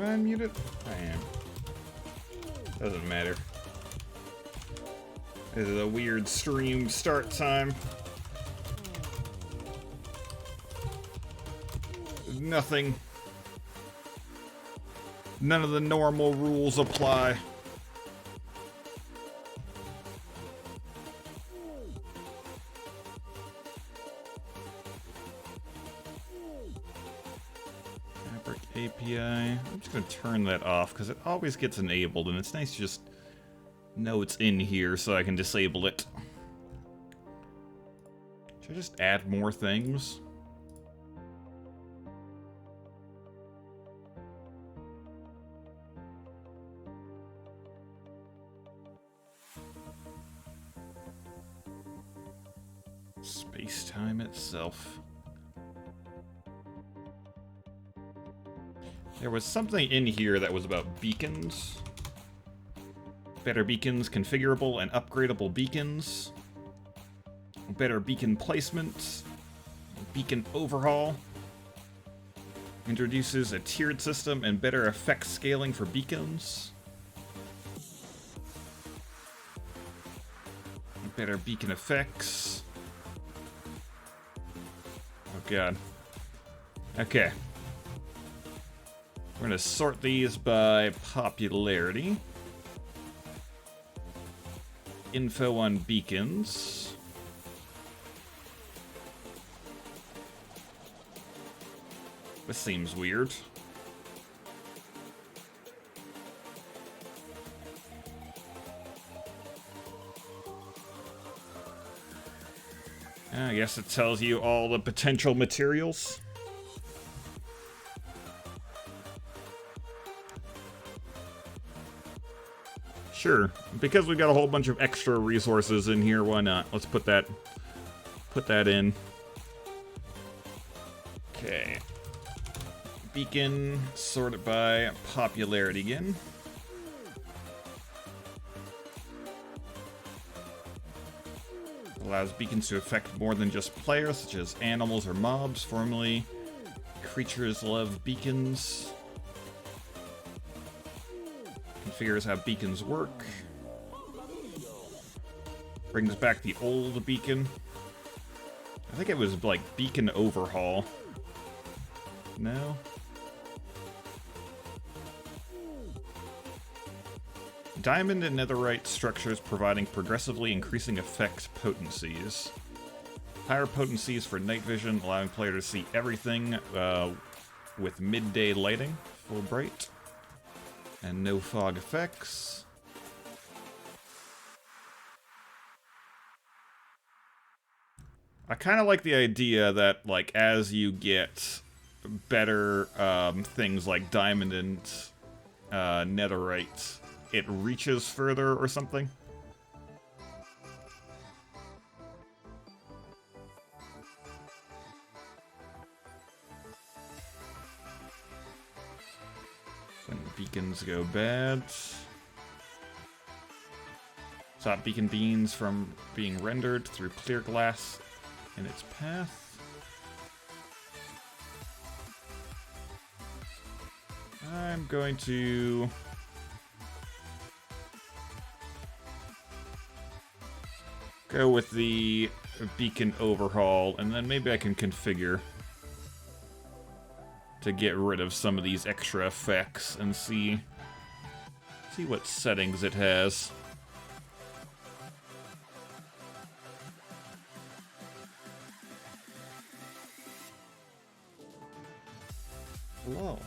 I unmuted? I am. Doesn't matter. This is a weird stream start time. Nothing. None of the normal rules apply. Fabric API. I'm just going to turn that off because it always gets enabled, and it's nice to just know it's in here so I can disable it. Should I just add more things? Space-time itself. There was something in here that was about beacons. Better beacons, configurable and upgradable beacons. Better beacon placement. Beacon overhaul. Introduces a tiered system and better effect scaling for beacons. Better beacon effects. Oh god. Okay. We're gonna sort these by popularity. Info on beacons. This seems weird. I guess it tells you all the potential materials. Sure, because we've got a whole bunch of extra resources in here, why not? Let's put that in. Okay. Beacon, sorted by popularity again. Allows beacons to affect more than just players, such as animals or mobs. Formerly, creatures love beacons. Configures how beacons work. Brings back the old beacon. I think it was like beacon overhaul. No? Diamond and netherite structures providing progressively increasing effect potencies. Higher potencies for night vision, allowing players to see everything with midday lighting, full bright, and no fog effects. I kind of like the idea that, like, as you get better things like diamond and netherite, it reaches further or something. When beacons go bad. Stop beacon beams from being rendered through clear glass in its path. I'm going to go with the beacon overhaul, and then maybe I can configure to get rid of some of these extra effects and see what settings it has. Hello.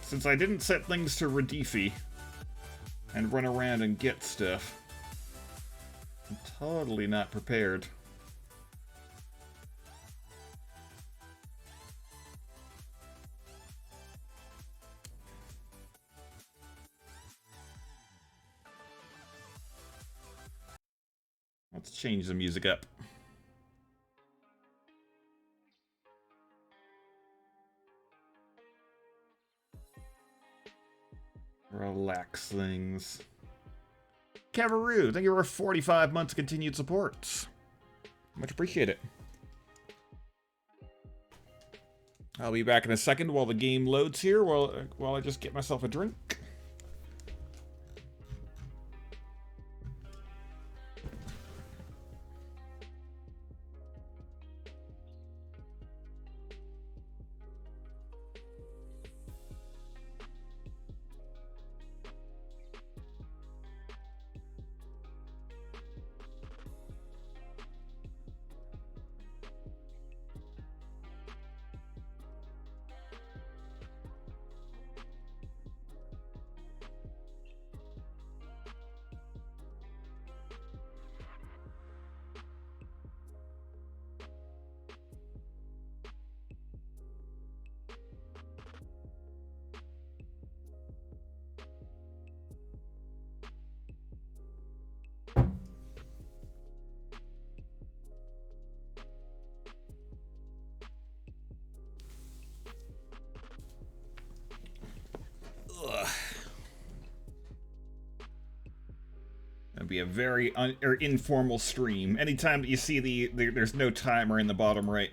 Since I didn't set things to Redifi and run around and get stuff, I'm totally not prepared. Let's change the music up. Relax things. Cavaroo, thank you for 45 months continued support. Much appreciate it. I'll be back in a second while the game loads here, while I just get myself a drink. That'd be a very informal stream. Anytime that you see there's no timer in the bottom right,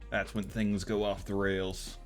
that's when things go off the rails.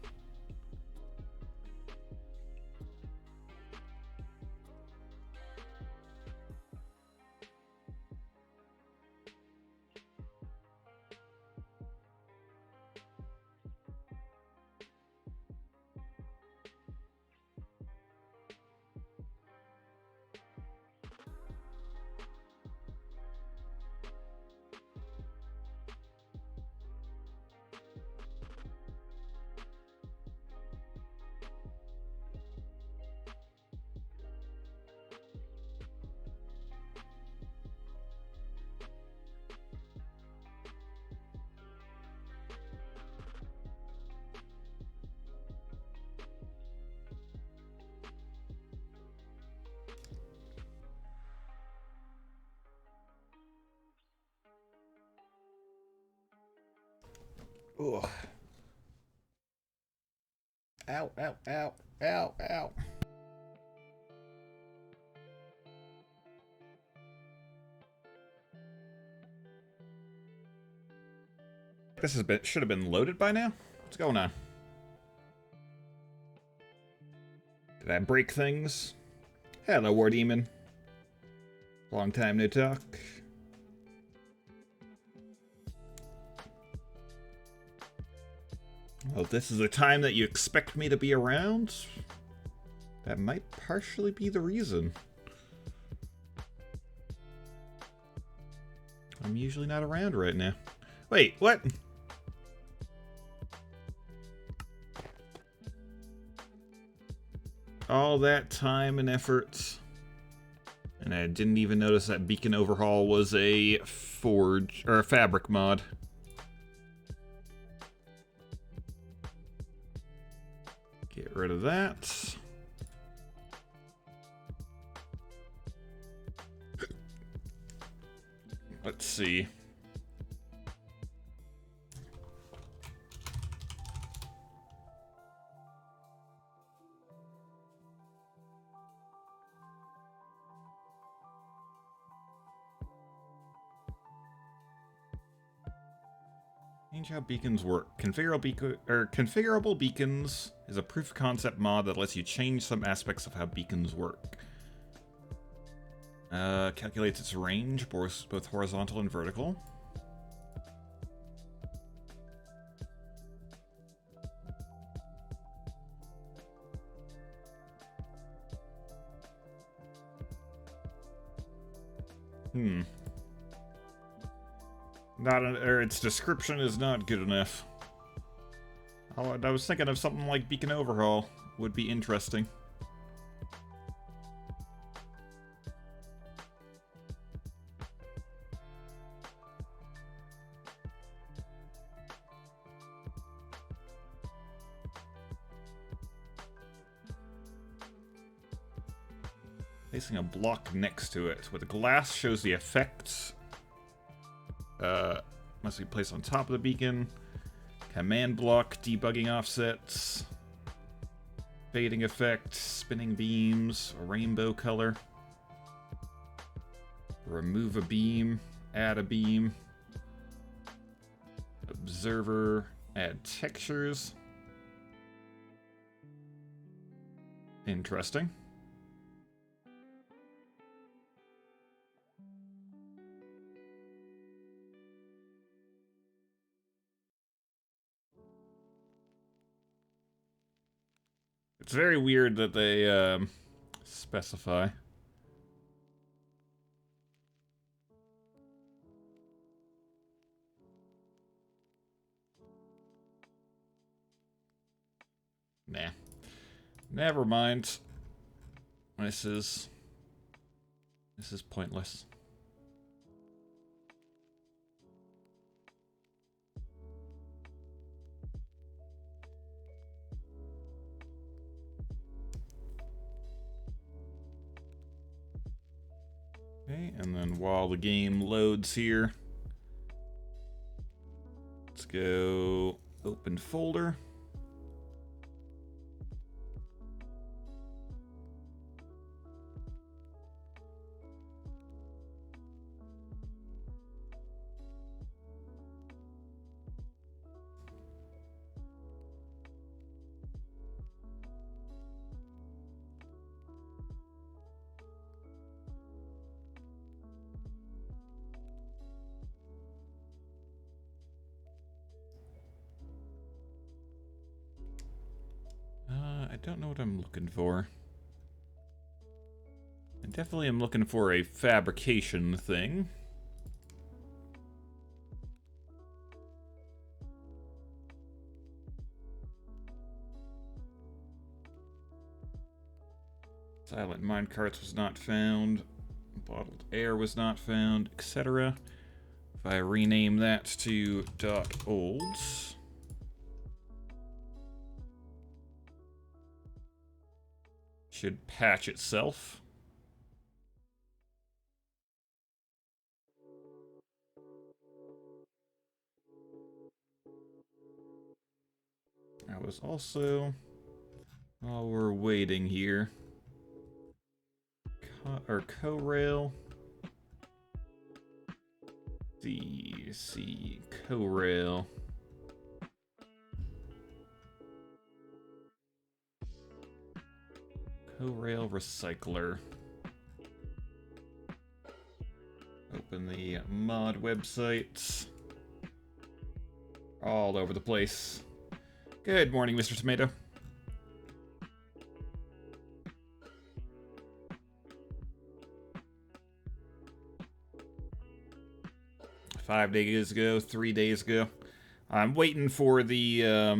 Ugh. Ow, ow, ow, ow, ow. This should have been loaded by now? What's going on? Did I break things? Hello, War Demon. Long time no talk. Well, if this is the time that you expect me to be around, that might partially be the reason. I'm usually not around right now. Wait, what? All that time and effort, and I didn't even notice that Beacon Overhaul was a forge or a fabric mod. Get rid of that. Let's see. Change how beacons work. Configurable beacons is a proof of concept mod that lets you change some aspects of how beacons work. Calculates its range, both horizontal and vertical. Its description is not good enough. I was thinking of something like Beacon Overhaul would be interesting. Placing a block next to it with a glass shows the effects. Must be placed on top of the beacon. Command block, debugging offsets, fading effect, spinning beams, a rainbow color. Remove a beam, add a beam. Observer, add textures. Interesting. It's very weird that they specify. Nah. Never mind. This is pointless. Okay, and then while the game loads here, let's go open folder. I don't know what I'm looking for. I definitely am looking for a fabrication thing. Silent minecarts was not found. Bottled air was not found, etc. If I rename that to .olds. Should patch itself. I was also, while we're waiting here, CoRail. C CoRail. CoRail recycler. Open the mod websites. All over the place. Good morning, Mr. Tomato. Five days ago, 3 days ago. I'm waiting for the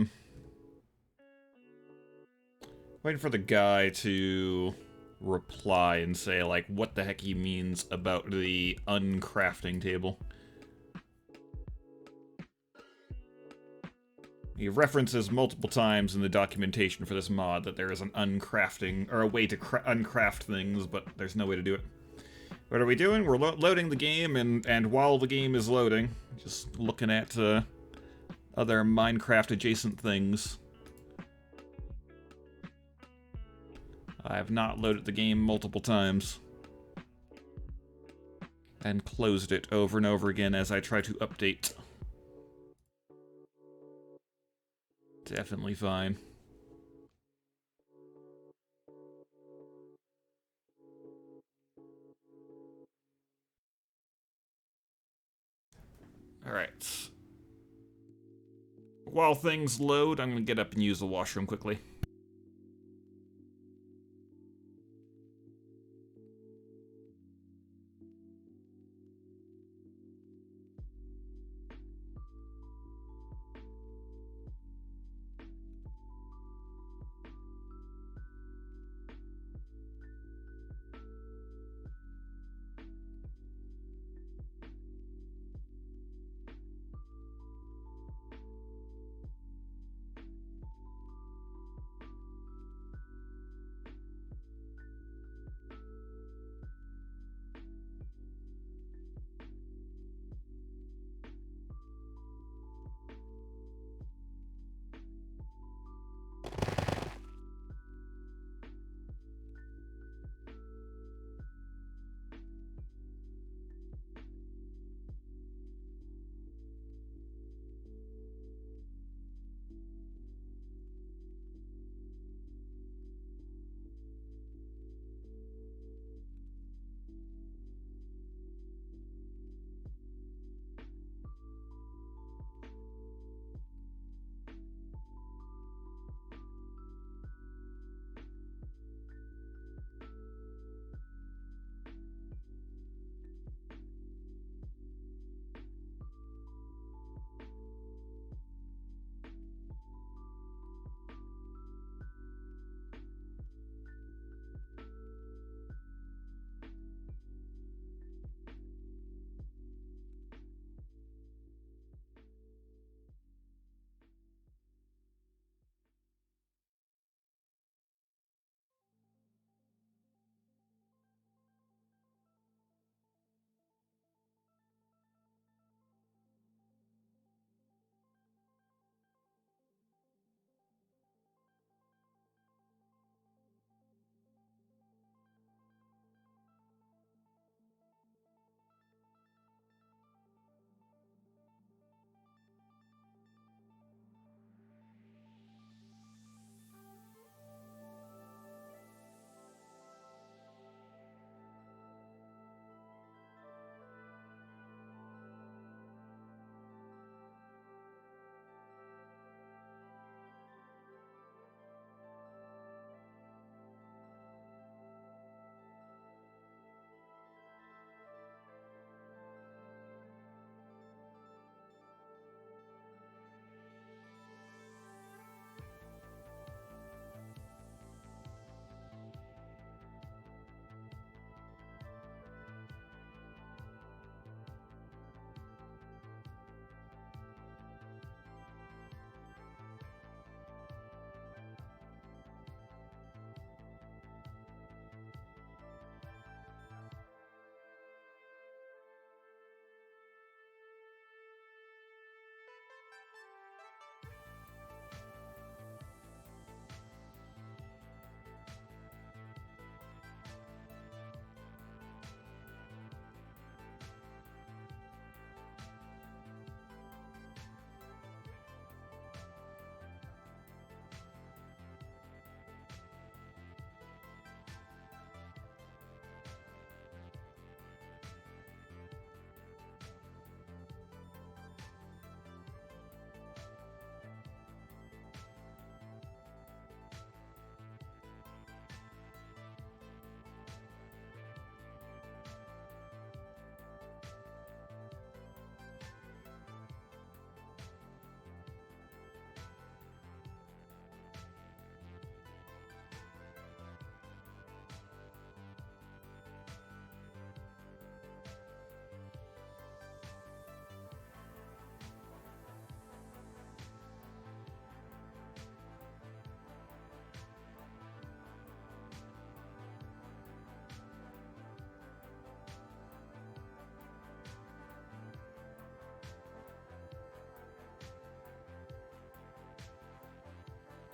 guy to reply and say, like, what the heck he means about the uncrafting table. He references multiple times in the documentation for this mod that there is an uncrafting, or a way to uncraft things, but there's no way to do it. What are we doing? We're loading the game, and while the game is loading, just looking at other Minecraft adjacent things. I have not loaded the game multiple times. And closed it over and over again as I try to update. Definitely fine. Alright. While things load, I'm gonna get up and use the washroom quickly.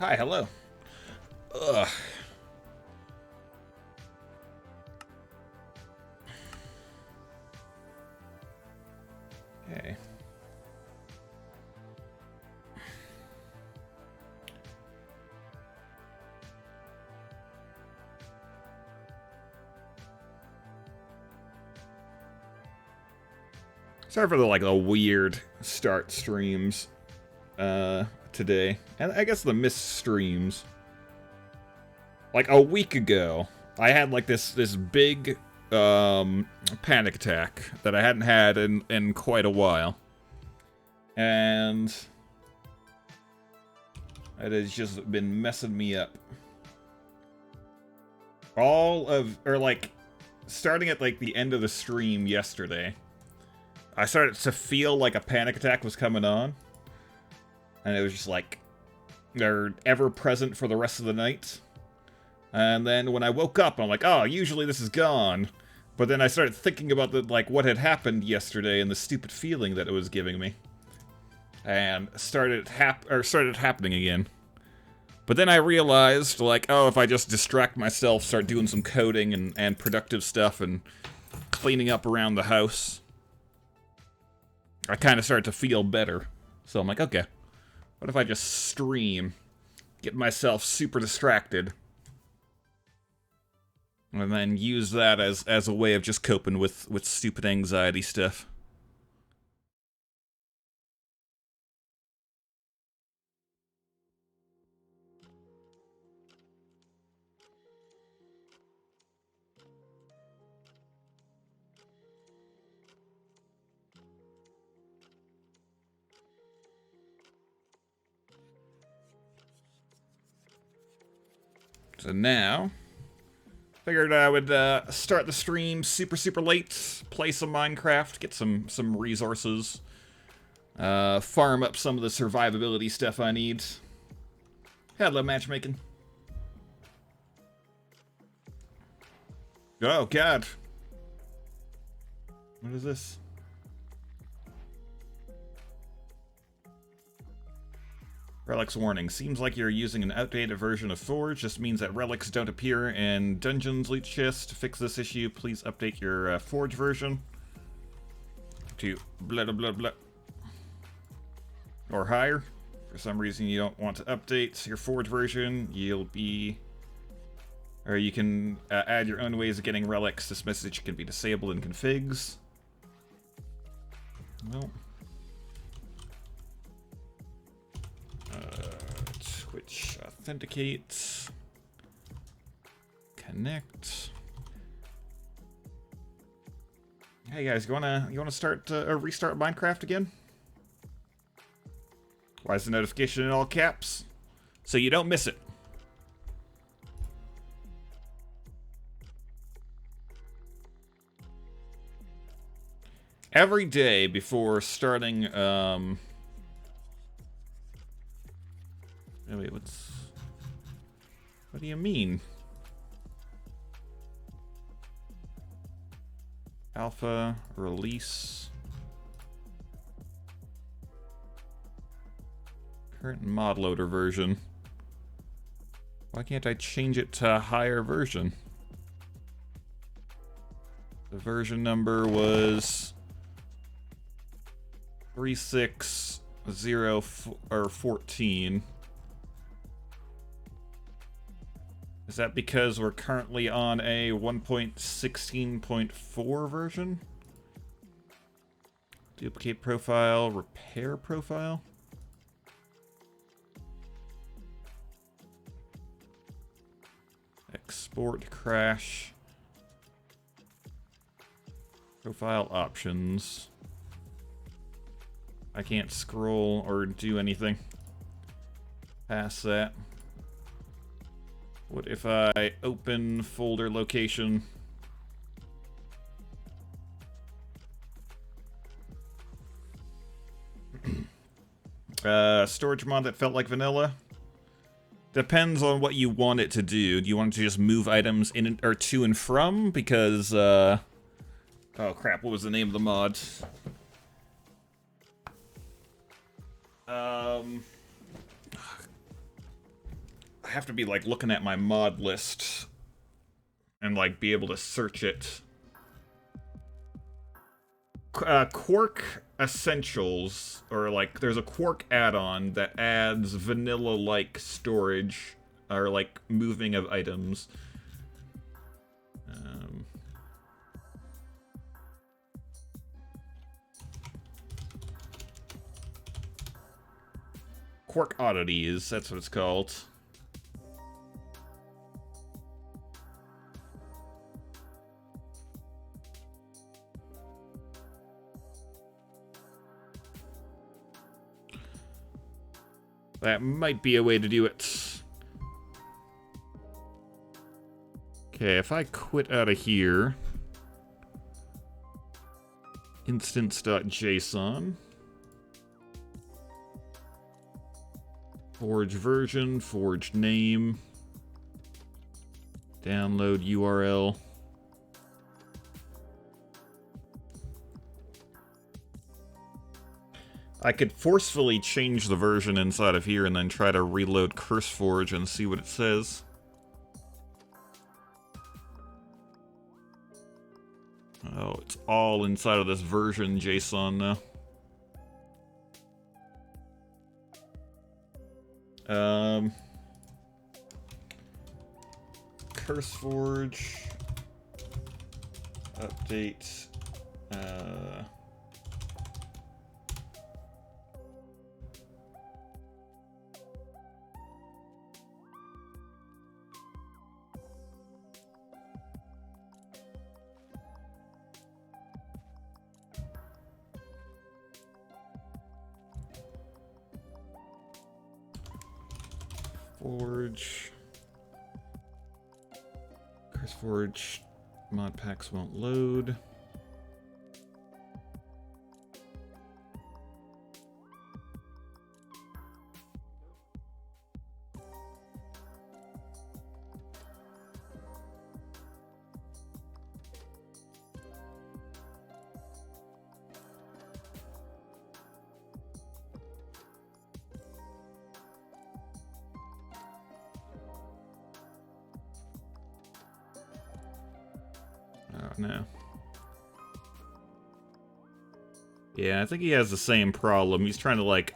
Hi, hello. Ugh. Okay. Sorry for the like the weird start streams today. And I guess the missed streams. Like a week ago, I had like this big panic attack that I hadn't had in quite a while. And it has just been messing me up. Starting at like the end of the stream yesterday, I started to feel like a panic attack was coming on. And it was just like, they're ever present for the rest of the night. And then when I woke up, I'm like, oh, usually this is gone. But then I started thinking about what had happened yesterday and the stupid feeling that it was giving me. And started happening again. But then I realized, like, oh, if I just distract myself, start doing some coding and productive stuff and cleaning up around the house, I kind of started to feel better. So I'm like, okay, what if I just stream, get myself super distracted, and then use that as a way of just coping with stupid anxiety stuff. So now, figured I would start the stream super late, play some Minecraft, get some resources, farm up some of the survivability stuff I need. Hello, matchmaking. Oh, God. What is this? Relics warning. Seems like you're using an outdated version of Forge. This means that relics don't appear in dungeons loot chests. To fix this issue, please update your Forge version to blah blah blah or higher. For some reason you don't want to update your Forge version, you can add your own ways of getting relics. This message can be disabled in configs. Well, Twitch authenticate, connect. Hey guys, you wanna start restart Minecraft again? Why is the notification in all caps? So you don't miss it. Every day before starting, oh wait, what do you mean? Alpha, release. Current mod loader version. Why can't I change it to a higher version? The version number was 360414. Is that because we're currently on a 1.16.4 version? Duplicate profile, repair profile? Export, crash. Profile options. I can't scroll or do anything past that. What if I open folder location? Storage mod that felt like vanilla? Depends on what you want it to do. Do you want it to just move items in or to and from? Because, oh crap, what was the name of the mod? have to be like looking at my mod list and like be able to search it. Quark Essentials, or like there's a Quark add-on that adds vanilla-like storage or like moving of items. Quark Oddities, that's what it's called. That might be a way to do it. Okay, if I quit out of here, instance.json, forge version, forge name, download URL. I could forcefully change the version inside of here and then try to reload CurseForge and see what it says. Oh, it's all inside of this version JSON now. CurseForge update. CurseForge mod packs won't load. No. Yeah, I think he has the same problem. He's trying to like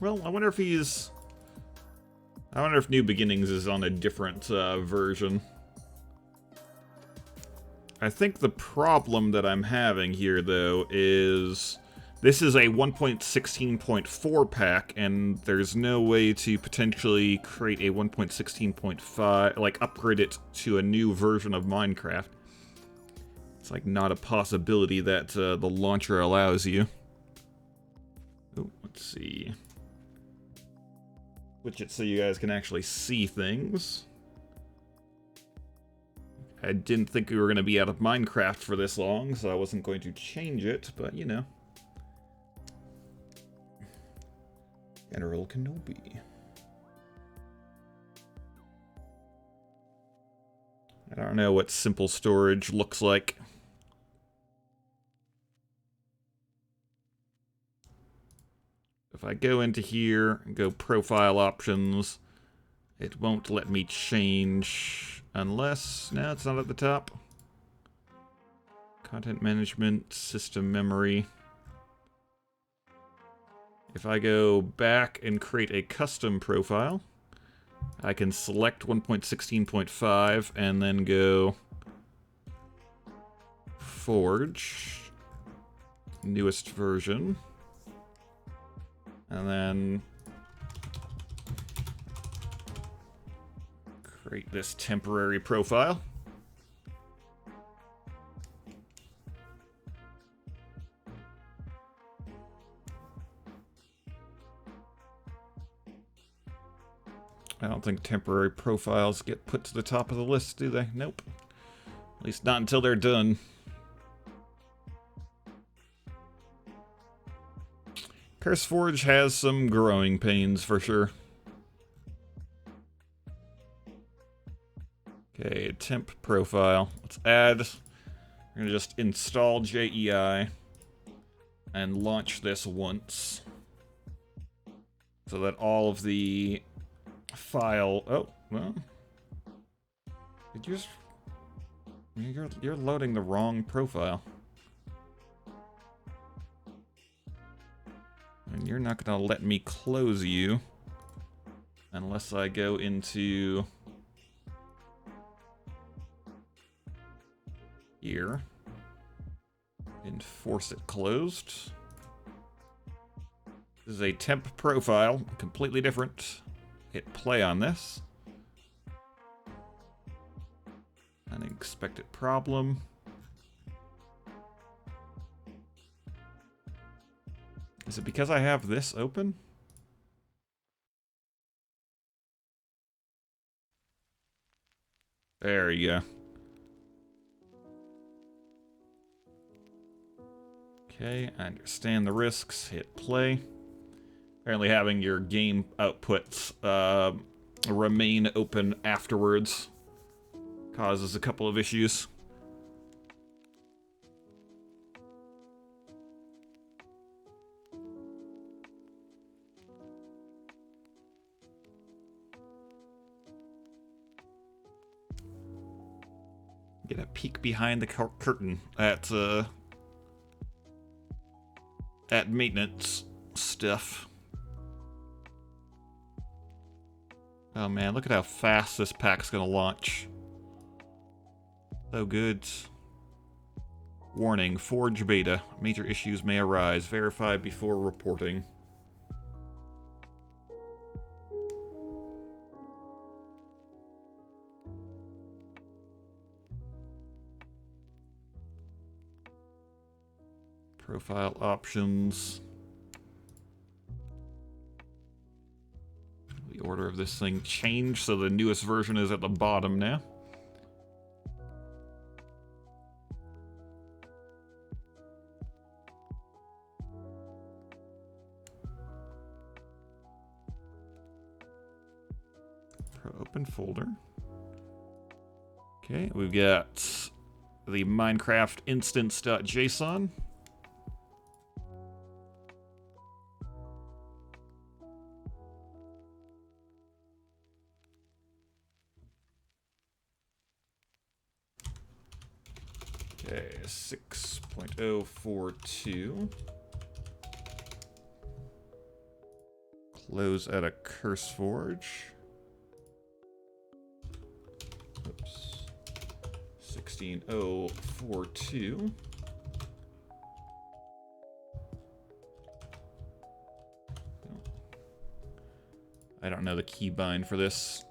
well, I wonder if New Beginnings is on a different version. I think the problem that I'm having here, though, is this is a 1.16.4 pack, and there's no way to potentially create a 1.16.5, like upgrade it to a new version of Minecraft. It's like not a possibility that the launcher allows you. Oh, let's see. Switch it so you guys can actually see things. I didn't think we were going to be out of Minecraft for this long, so I wasn't going to change it, but you know. General Kenobi. I don't know what simple storage looks like. If I go into here and go profile options, it won't let me change unless... No, it's not at the top. Content management, system memory. If I go back and create a custom profile, I can select 1.16.5 and then go Forge, newest version. And then create this temporary profile. I don't think temporary profiles get put to the top of the list, do they? Nope. At least not until they're done. CurseForge has some growing pains for sure. Okay, temp profile. Let's add. We're gonna just install JEI and launch this once so that all of the file. Oh, well. Did you just... You're loading the wrong profile. And you're not gonna let me close you unless I go into here and force it closed. This is a temp profile, completely different. Hit play on this. Unexpected problem. Is it because I have this open? There you go. Okay, I understand the risks. Hit play. Apparently having your game outputs remain open afterwards causes a couple of issues. Get a peek behind the curtain at maintenance stuff. Oh man, look at how fast this pack's gonna launch. So good. Warning, Forge beta. Major issues may arise. Verify before reporting. Profile options. The order of this thing changed, so the newest version is at the bottom now. Open folder. Okay, we've got the Minecraft instance.json. Okay, 6.042. Close at a CurseForge. Oops. 16.042. I don't know the keybind for this.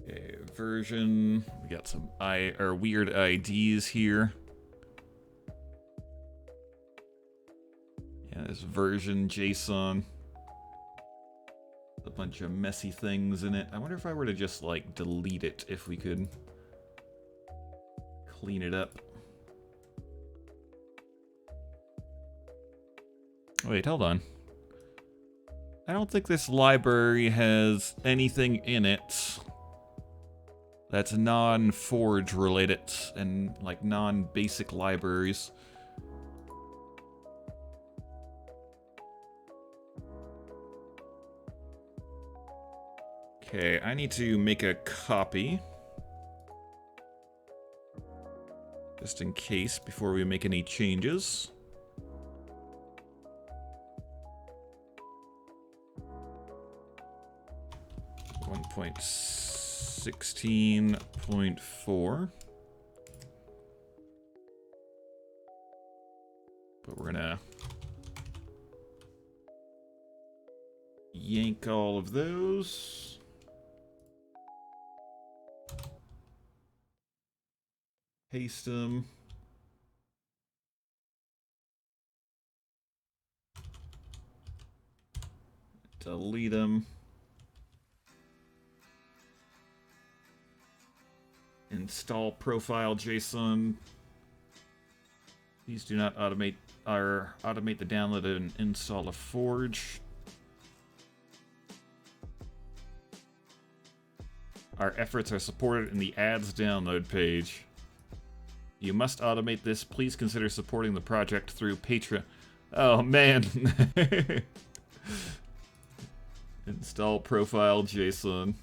Okay, version. We got some weird IDs here. Yeah, this version JSON. A bunch of messy things in it. I wonder if I were to just like delete it, if we could clean it up. Wait, hold on. I don't think this library has anything in it that's non-Forge related and like non-basic libraries. Okay, I need to make a copy. Just in case, before we make any changes. One 1.16.4. But we're gonna yank all of those. Paste them. Delete them. Install profile JSON. These do not automate the download and install of Forge. Our efforts are supported in the ads download page. You must automate this. Please consider supporting the project through Patreon. Oh, man. Install profile JSON.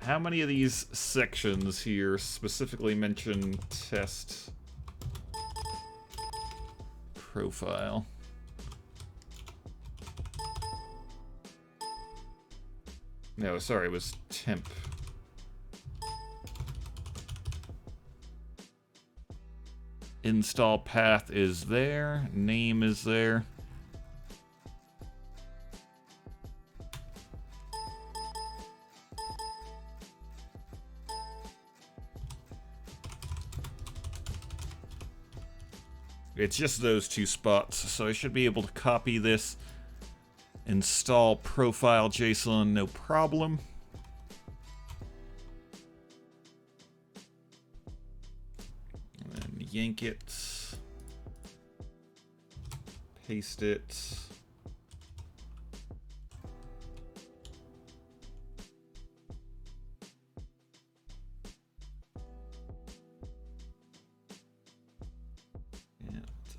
How many of these sections here specifically mention test profile? No, sorry, it was temp. Install path is there. Name is there. It's just those two spots, so I should be able to copy this, install profile JSON, no problem. And then yank it, paste it.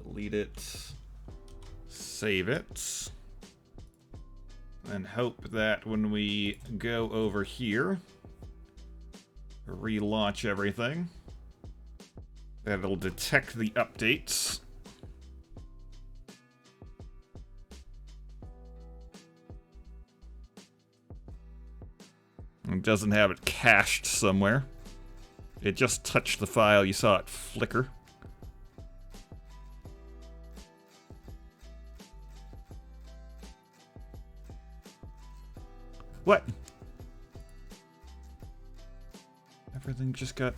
Delete it, save it, and hope that when we go over here, relaunch everything, that it'll detect the updates. It doesn't have it cached somewhere. It just touched the file, you saw it flicker. What? Everything just got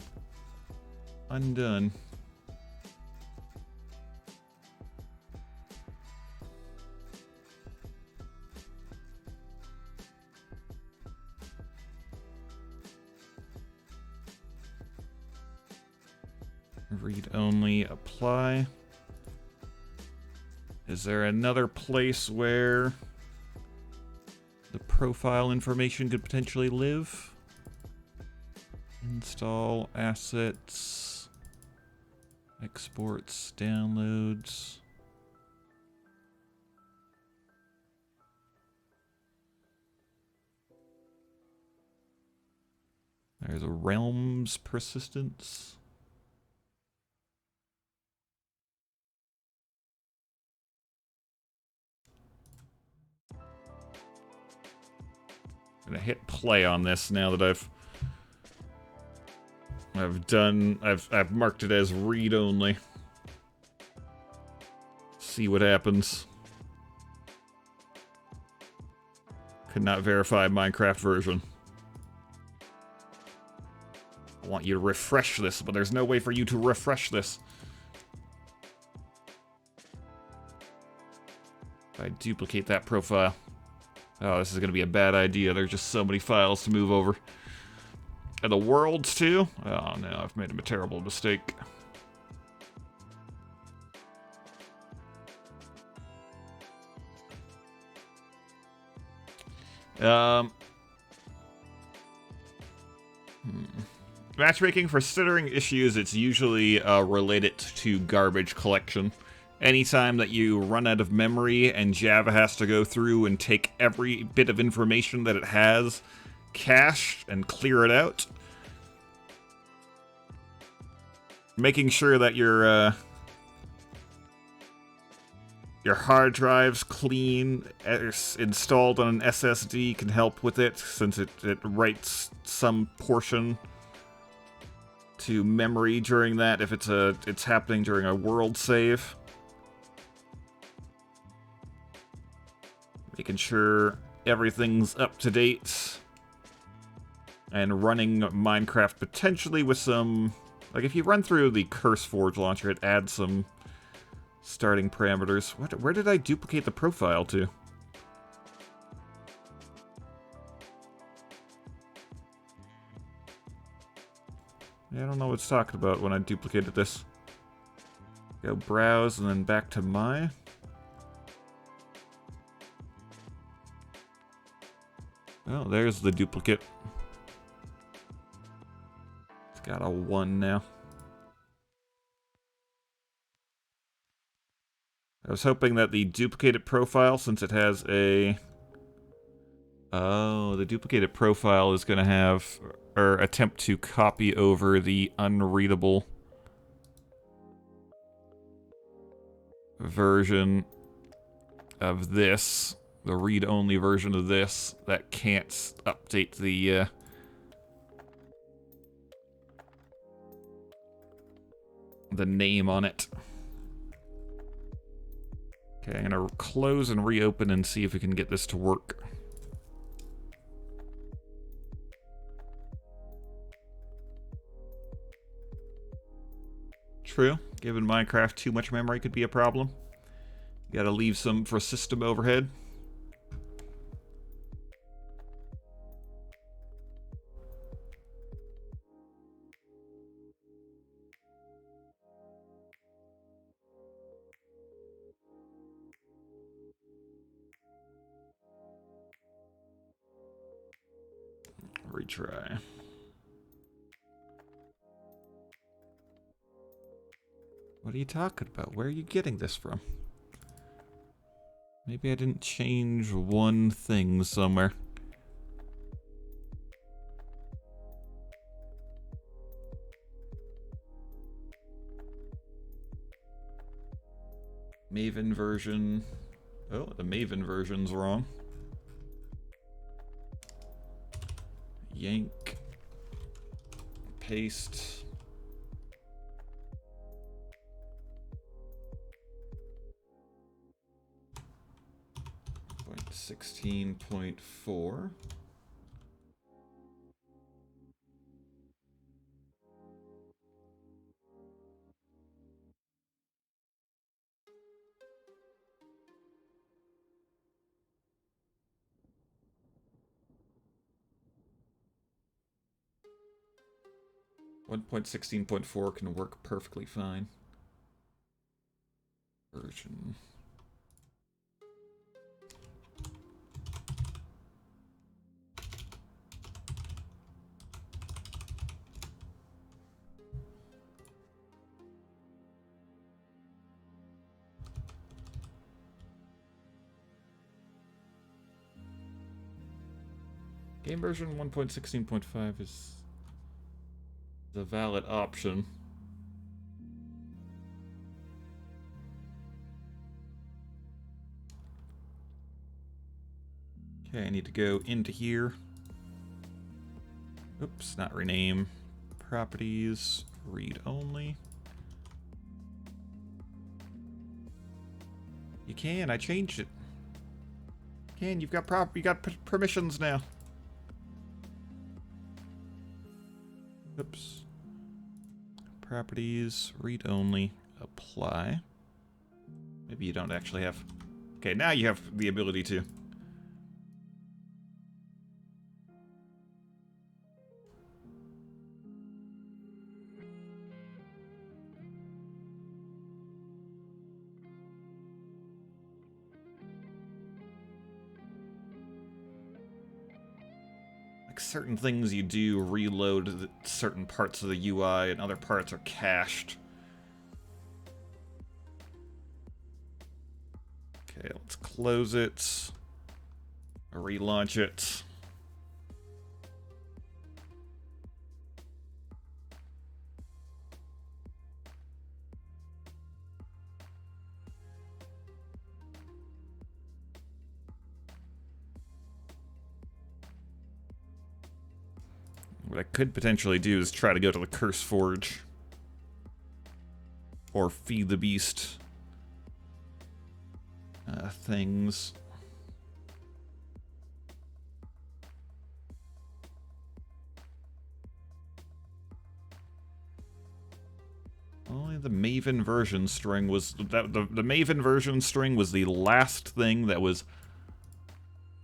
undone. Read only, apply. Is there another place where the profile information could potentially live? Install assets, exports, downloads. There's a realms persistence. I'm gonna hit play on this now that I've marked it as read only. See what happens. Could not verify Minecraft version. I want you to refresh this, but there's no way for you to refresh this. If I duplicate that profile. Oh, this is going to be a bad idea. There's just so many files to move over. And the worlds, too? Oh, no, I've made a terrible mistake. Matchmaking for stuttering issues, it's usually related to garbage collection. Anytime that you run out of memory and Java has to go through and take every bit of information that it has, cache, and clear it out, making sure that your hard drive's clean, installed on an SSD can help with it, since it writes some portion to memory during that if it's happening during a world save. Making sure everything's up to date. And running Minecraft potentially with some... Like, if you run through the CurseForge launcher, it adds some starting parameters. Where did I duplicate the profile to? Yeah, I don't know what it's talking about when I duplicated this. Go browse and then back to my... Oh, there's the duplicate. It's got a 1 now. I was hoping that the duplicated profile, since it has a... Oh, the duplicated profile is going to have, or attempt to copy over the unreadable version of this, the read-only version of this, that can't update the name on it. Okay, I'm gonna close and reopen and see if we can get this to work. True. Given Minecraft, too much memory could be a problem. You gotta leave some for system overhead. Retry. What are you talking about? Where are you getting this from? Maybe I didn't change one thing somewhere. Maven version. Oh, the Maven version's wrong. Yank. Paste. 16.4. One point 16.4 can work perfectly fine. Version. Game version 1.16.5 is the valid option. Okay, I need to go into here. Oops, not rename. Properties, read only. You can, I changed it. You can, you got permissions now. Oops. Properties, read only, apply. Maybe you don't actually have... Okay, now you have the ability to. Like certain things you do reload certain parts of the UI and other parts are cached. Okay, let's close it. Relaunch it. What I could potentially do is try to go to the Curse Forge. Or Feed the Beast. Things. Only the Maven version string was... the Maven version string was the last thing that was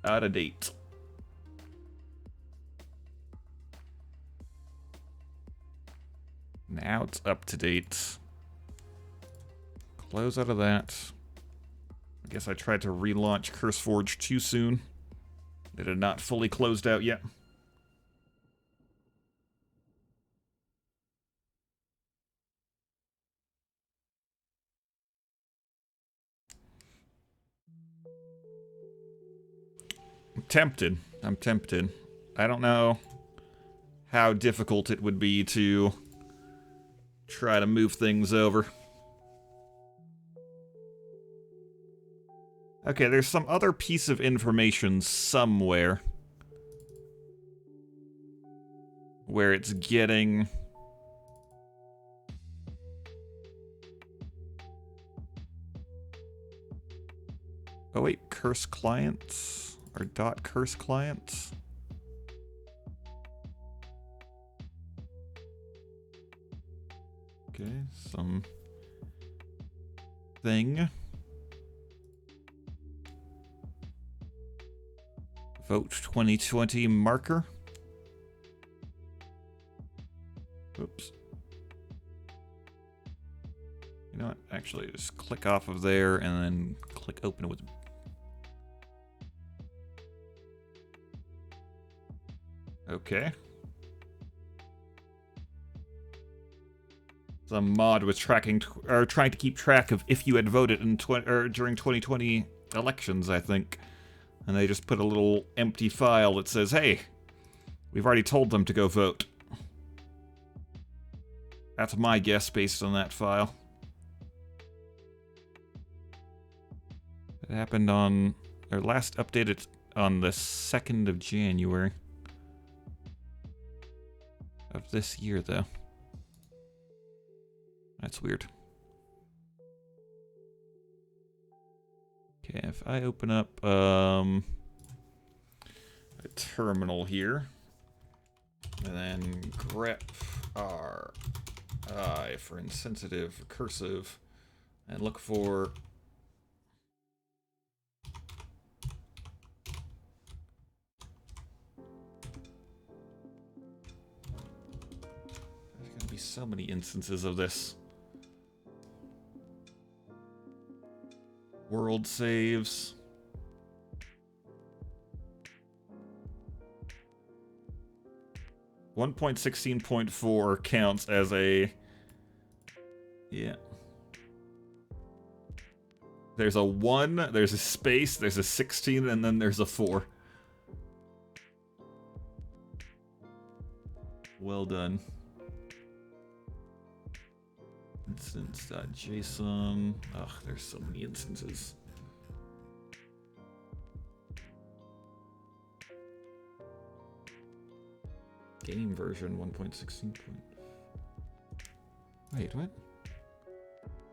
out of date. Now it's up to date. Close out of that. I guess I tried to relaunch CurseForge too soon. It had not fully closed out yet. I'm tempted. I'm tempted. I don't know how difficult it would be to try to move things over. Okay, there's some other piece of information somewhere where it's getting... Oh wait, curse clients? Or dot curse clients? Okay, some thing. Vote 2020 marker. Oops. You know what? Actually, just click off of there and then click open it with... Okay. Some mod was tracking or trying to keep track of if you had voted in during 2020 elections, I think. And they just put a little empty file that says, "Hey, we've already told them to go vote." That's my guess based on that file. It happened on... Or last updated on the 2nd of January. Of this year, though. That's weird. Okay, if I open up a terminal here, and then grep r I for insensitive recursive, and look for there's gonna be so many instances of this. World saves. One 1.16.4 counts as a... Yeah. There's a 1, there's a space, there's a 16, and then there's a 4. Well done. Instance.json. Ugh, there's so many instances. Game version 1.16. Wait, what?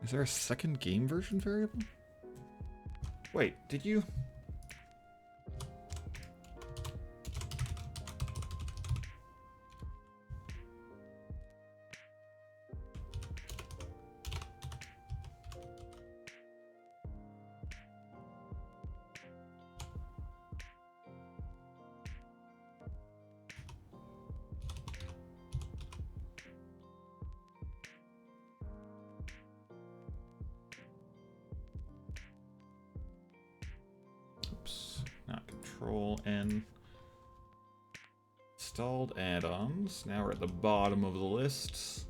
Is there a second game version variable? Wait, did you? Control-N. Installed add-ons. Now we're at the bottom of the list.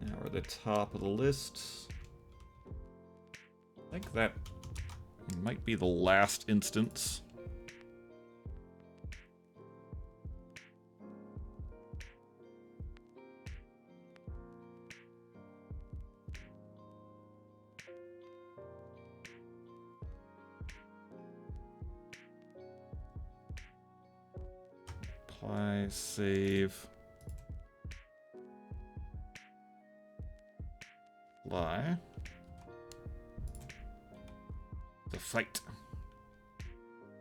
Now we're at the top of the list. I think that might be the last instance. Apply, save, apply. It's a fight.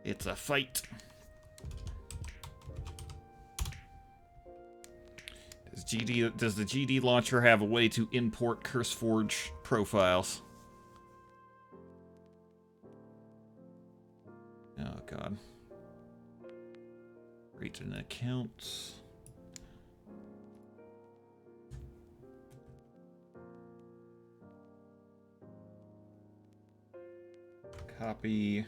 It's a fight. Does the GD launcher have a way to import CurseForge profiles? Oh god. Create an account. Copy.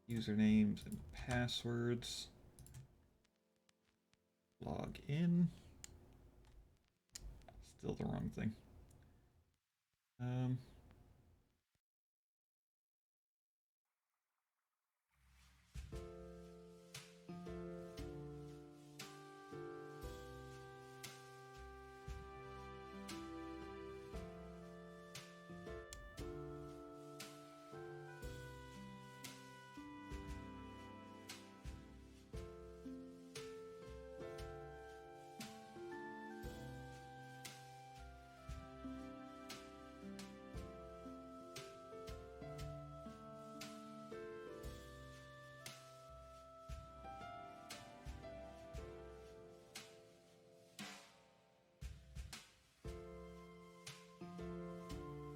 Usernames and passwords. Log in. Still the wrong thing.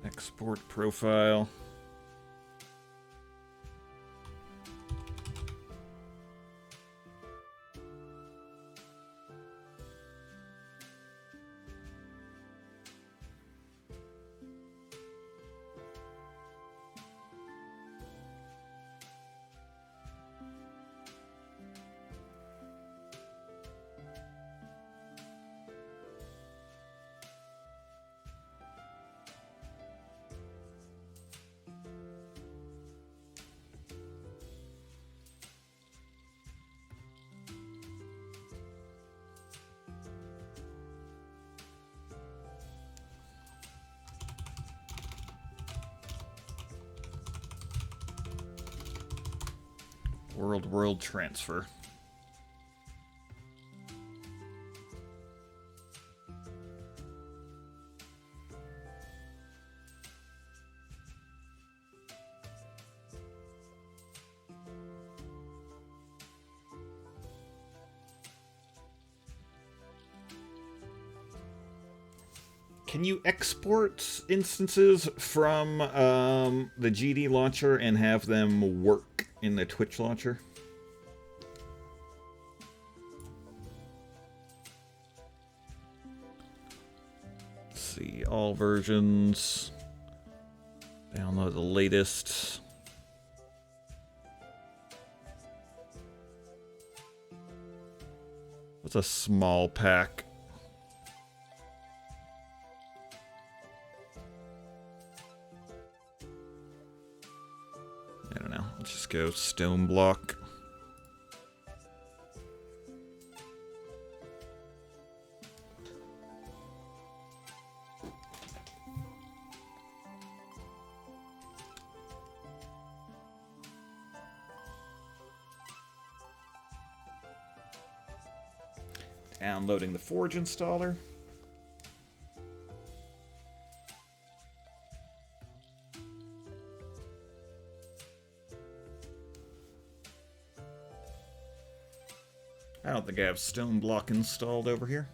Export profile. World transfer. Can you export instances from the GD launcher and have them work in the Twitch launcher? Let's see, all versions. Download the latest. What's a small pack? I don't know. Let's just go stone block. Downloading the Forge installer. I don't think I have stone block installed over here.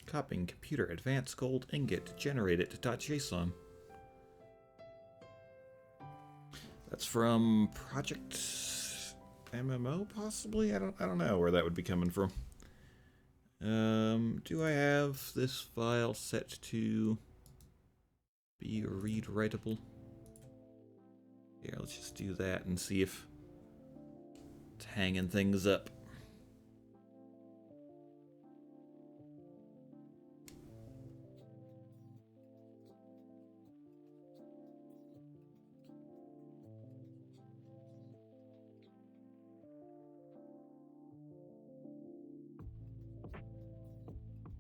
Copying computer advanced gold ingot generated.json. That's from Project MMO, possibly? I don't know where that would be coming from. Do I have this file set to be read-writable? Yeah, let's just do that and see if it's hanging things up.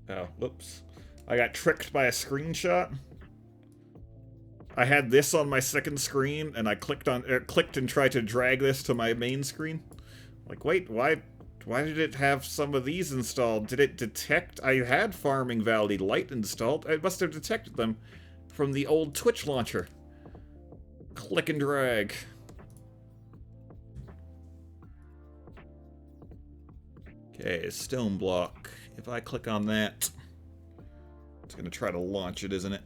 Oh, whoops. I got tricked by a screenshot. I had this on my second screen, and I clicked and tried to drag this to my main screen. Like, wait, why Why did it have some of these installed? Did it detect? I had Farming Valley Lite installed. I must have detected them from the old Twitch launcher. Click and drag. Okay, stone block. If I click on that, it's going to try to launch it, isn't it?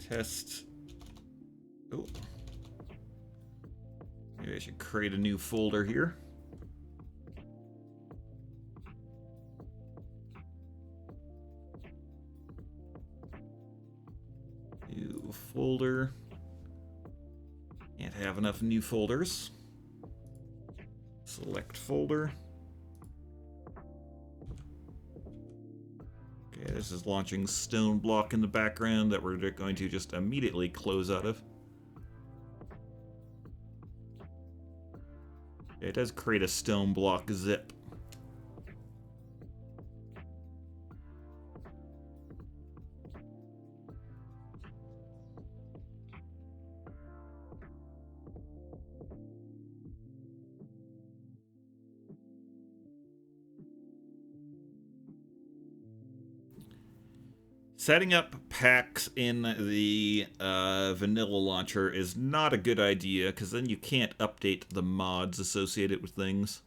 Test. Oh. Maybe I should create a new folder here. New folder. Can't have enough new folders. Select folder. Okay, this is launching stone block in the background that we're going to just immediately close out of. Okay, it does create a stone block zip. Setting up packs in the vanilla launcher is not a good idea, because then you can't update the mods associated with things.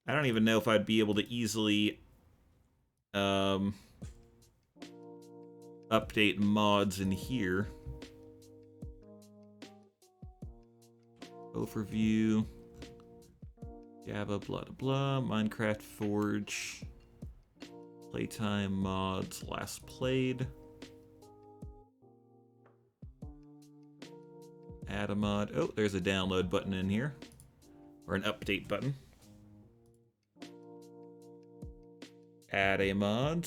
I don't even know if I'd be able to easily update mods in here. Overview. Java, blah, blah, blah. Minecraft Forge. Playtime mods, last played. Add a mod. Oh, there's a download button in here. Or an update button. Add a mod.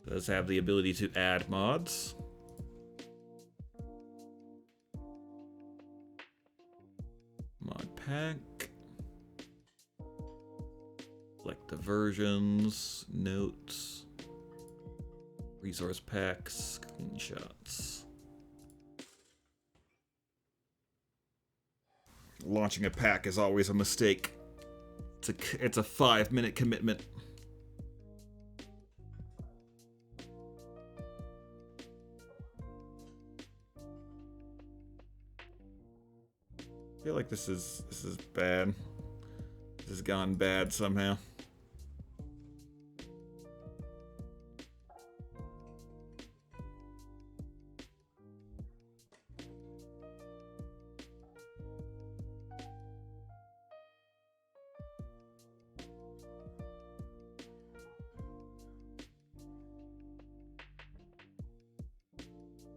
Does have the ability to add mods. Mod pack. Select the versions, notes, resource packs, screenshots. Launching a pack is always a mistake. It's a 5-minute commitment. I feel like this is bad. This has gone bad somehow.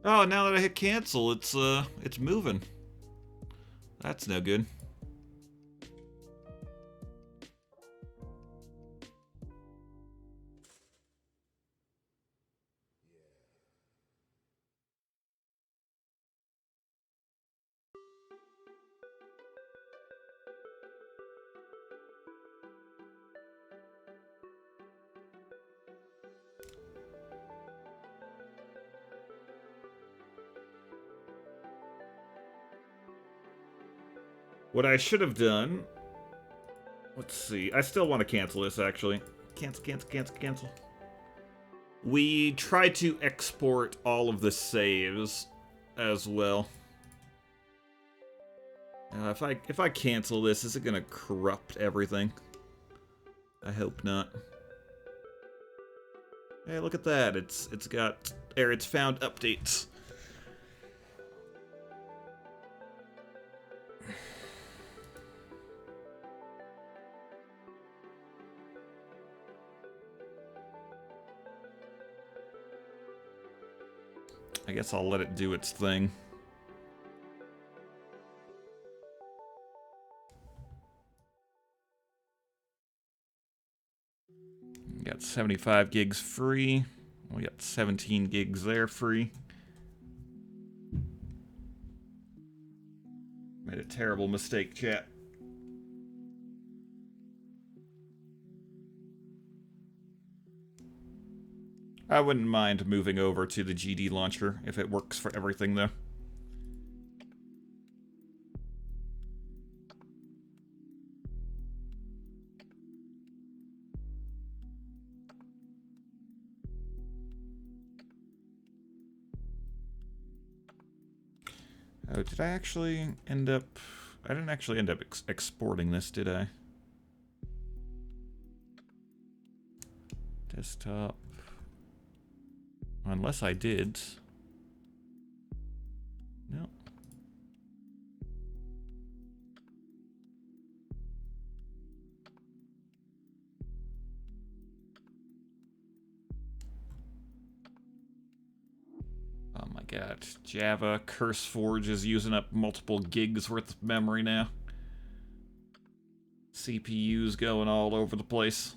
Oh, now that I hit cancel, it's moving. That's no good. What I should have done... Let's see. I still want to cancel this, actually. Cancel. We tried to export all of the saves as well. If I cancel this, is it going to corrupt everything? I hope not. Hey, look at that. It's found updates. I guess I'll let it do its thing. Got 75 gigs free. We got 17 gigs there free. Made a terrible mistake, chat. I wouldn't mind moving over to the GD launcher if it works for everything, though. Oh, did I actually end up... I didn't actually end up exporting this, did I? Desktop... Unless I did. No. Oh my god. Java CurseForge is using up multiple gigs worth of memory now. CPU's going all over the place.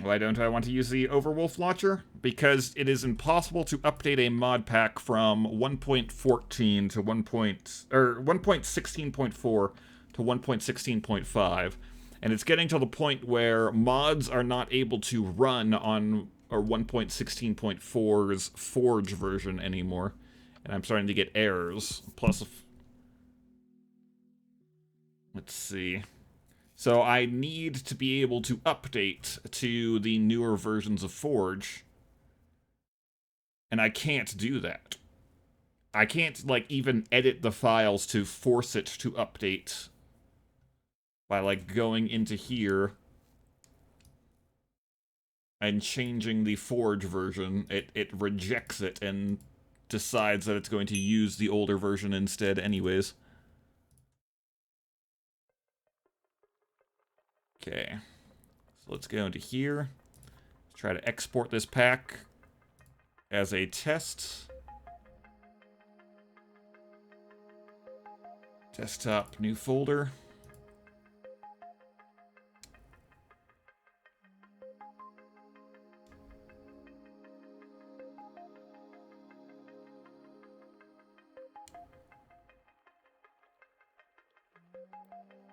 Why don't I want to use the Overwolf launcher? Because it is impossible to update a mod pack from 1.14 to 1.16.4 to 1.16.5, and it's getting to the point where mods are not able to run on 1.16.4's Forge version anymore, and I'm starting to get errors. Plus, let's see. So I need to be able to update to the newer versions of Forge. And I can't do that. I can't, like, even edit the files to force it to update by, like, going into here and changing the Forge version. It rejects it and decides that it's going to use the older version instead anyways. Okay, so let's go into here. Let's try to export this pack as a test. Desktop, new folder.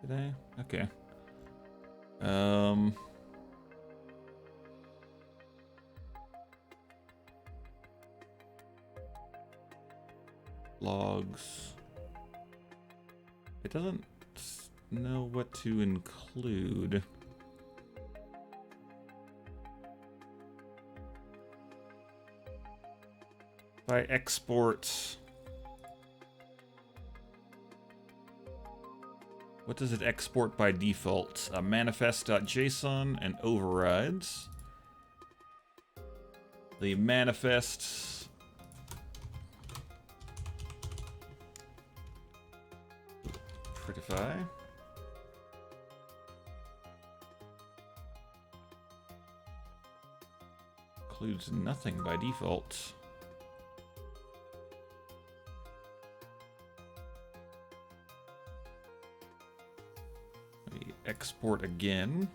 Did I? Okay. Logs. It doesn't know what to include. If I export... What does it export by default? Manifest.json and overrides. The manifest... Prettify. Includes nothing by default. Export again.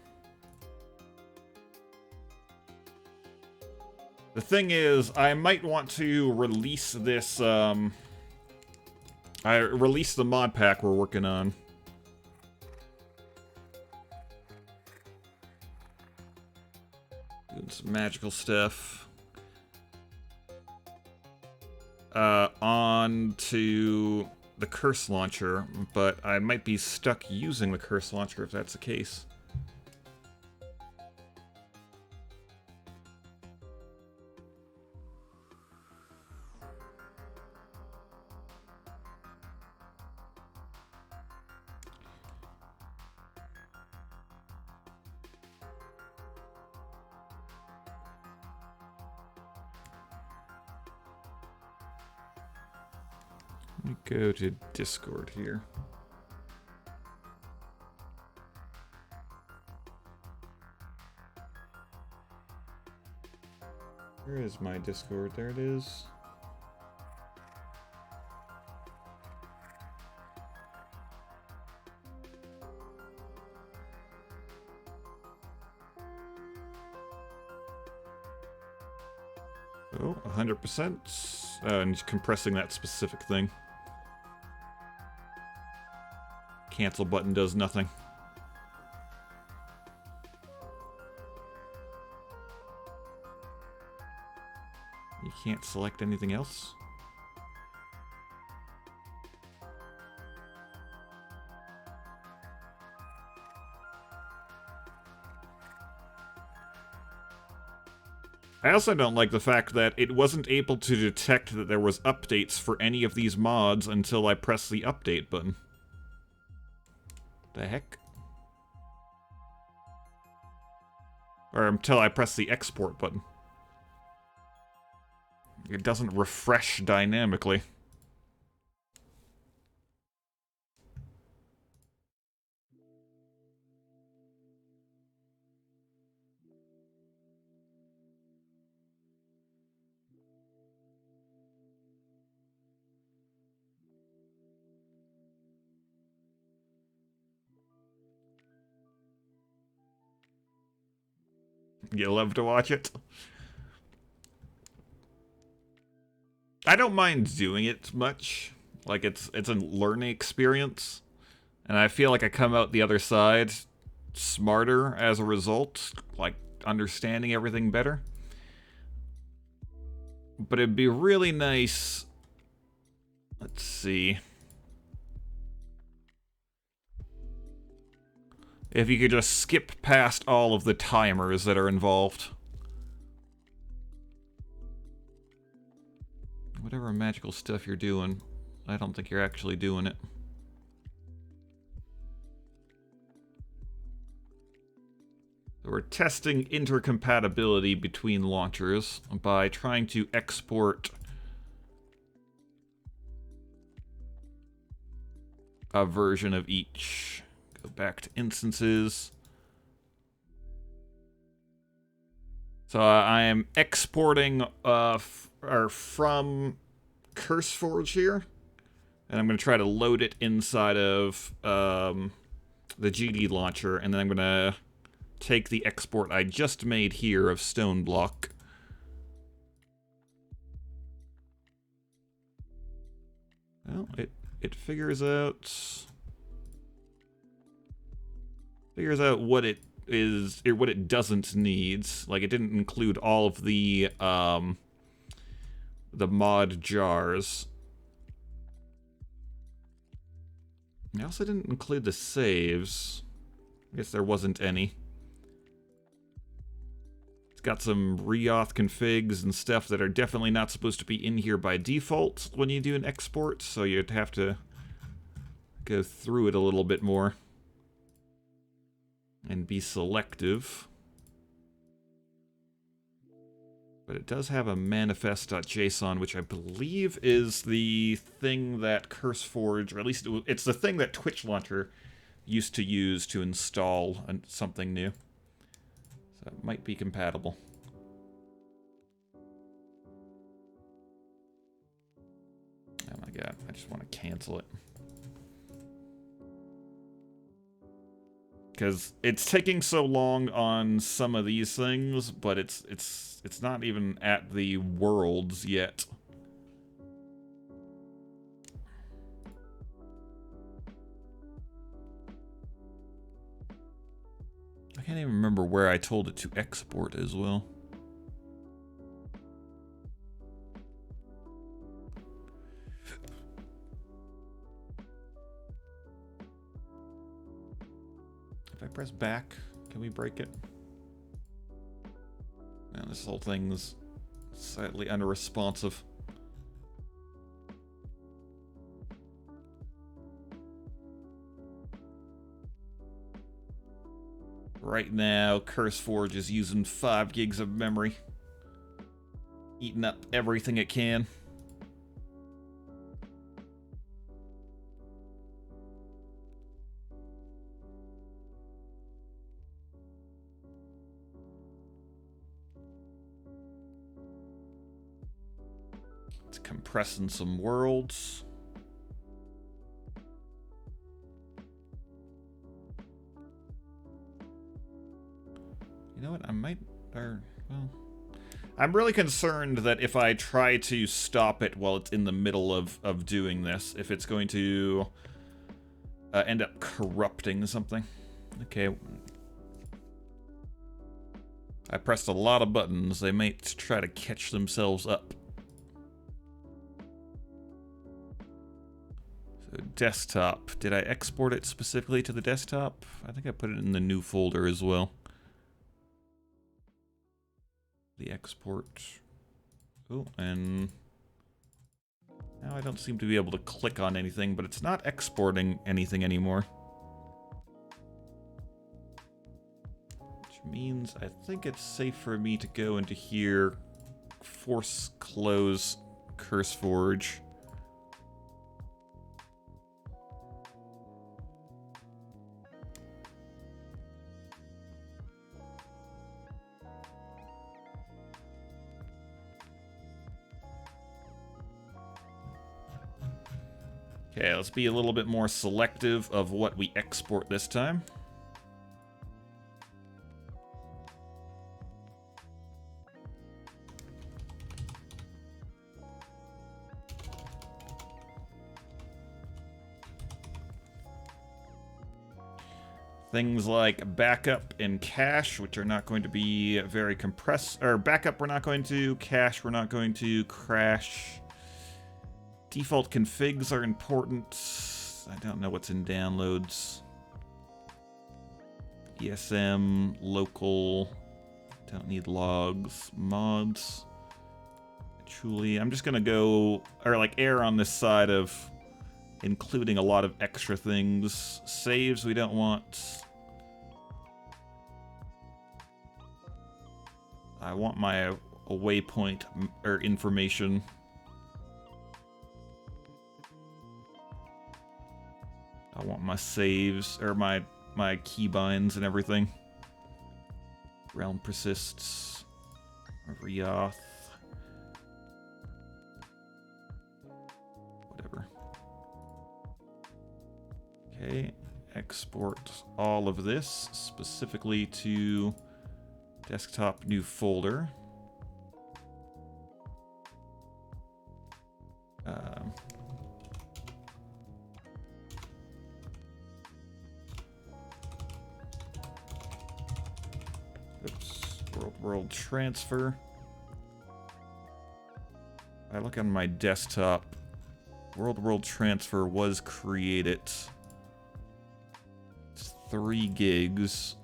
The thing is, I might want to release this, I released the mod pack we're working on. Doing some magical stuff. On to the Curse Launcher, but I might be stuck using the Curse Launcher if that's the case. Let me go to Discord here. Where is my Discord? There it is. Oh, 100%. And compressing that specific thing. Cancel button does nothing. You can't select anything else? I also don't like the fact that it wasn't able to detect that there was updates for any of these mods until I pressed the update button. The heck? Or until I press the export button. It doesn't refresh dynamically. You love to watch it? I don't mind doing it much. Like, it's a learning experience. And I feel like I come out the other side smarter as a result. Like, understanding everything better. But it'd be really nice... Let's see... if you could just skip past all of the timers that are involved. Whatever magical stuff you're doing, I don't think you're actually doing it. We're testing intercompatibility between launchers by trying to export a version of each. Go back to instances. So I am exporting from CurseForge here, and I'm going to try to load it inside of the GD launcher, and then I'm going to take the export I just made here of Stoneblock. Well, it figures out what it is, or what it doesn't need. Like, it didn't include all of the mod jars. I also didn't include the saves. I guess there wasn't any. It's got some reauth configs and stuff that are definitely not supposed to be in here by default when you do an export, so you'd have to go through it a little bit more and be selective. But it does have a manifest.json, which I believe is the thing that CurseForge, or at least it's the thing that Twitch Launcher used to use to install something new. So it might be compatible. Oh my god, I just want to cancel it. Because it's taking so long on some of these things, but it's not even at the worlds yet. I can't even remember where I told it to export as well. If I press back, can we break it? Man, this whole thing's slightly unresponsive. Right now, CurseForge is using 5 gigs of memory. Eating up everything it can. It's compressing some worlds. You know what? I might, well, I'm really concerned that if I try to stop it while it's in the middle of doing this, if it's going to end up corrupting something. Okay. I pressed a lot of buttons. They might try to catch themselves up. So desktop. Did I export it specifically to the desktop? I think I put it in the new folder as well. The export. Oh, and now I don't seem to be able to click on anything, but it's not exporting anything anymore. Which means I think it's safe for me to go into here, force close CurseForge. Okay, let's be a little bit more selective of what we export this time. Things like backup and cache, which are not going to be very compressed, or backup we're not going to, cache we're not going to, crash. Default configs are important. I don't know what's in downloads. ESM, local, don't need logs, mods. Truly, I'm just gonna go, or like err on this side of including a lot of extra things. Saves we don't want. I want my waypoint or information. I want my saves, or my keybinds and everything. Realm persists. Rioth. Whatever. Okay, export all of this specifically to desktop new folder. Oops, world transfer. I look on my desktop. World transfer was created. It's 3 gigs.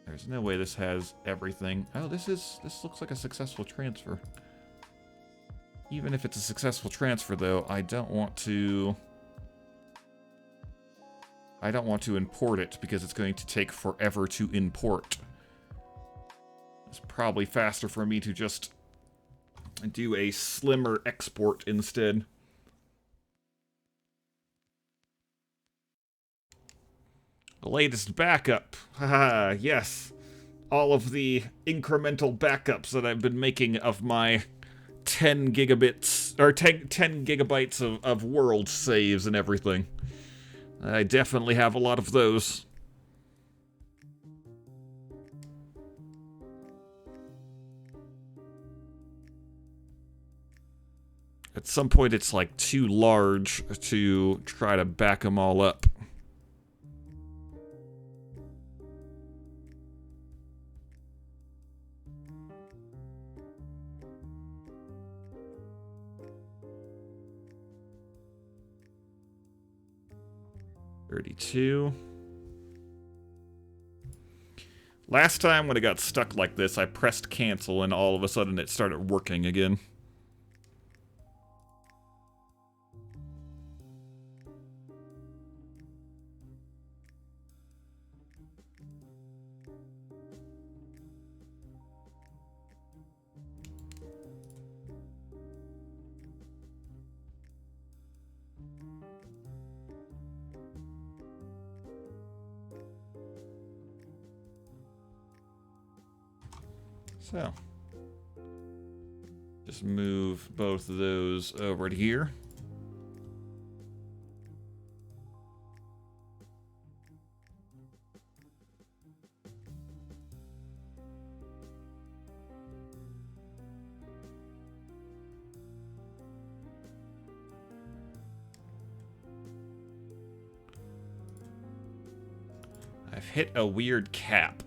There's no way this has everything. Oh, this looks like a successful transfer. Even if it's a successful transfer, though, I don't want to import it because it's going to take forever to import. It's probably faster for me to just do a slimmer export instead. The latest backup. Haha, yes. All of the incremental backups that I've been making of my 10 gigabits, or 10 gigabytes of world saves and everything. I definitely have a lot of those. At some point it's like too large to try to back them all up. $32. Last time when it got stuck like this, I pressed cancel and all of a sudden it started working again. So, just move both of those over to here. I've hit a weird cap.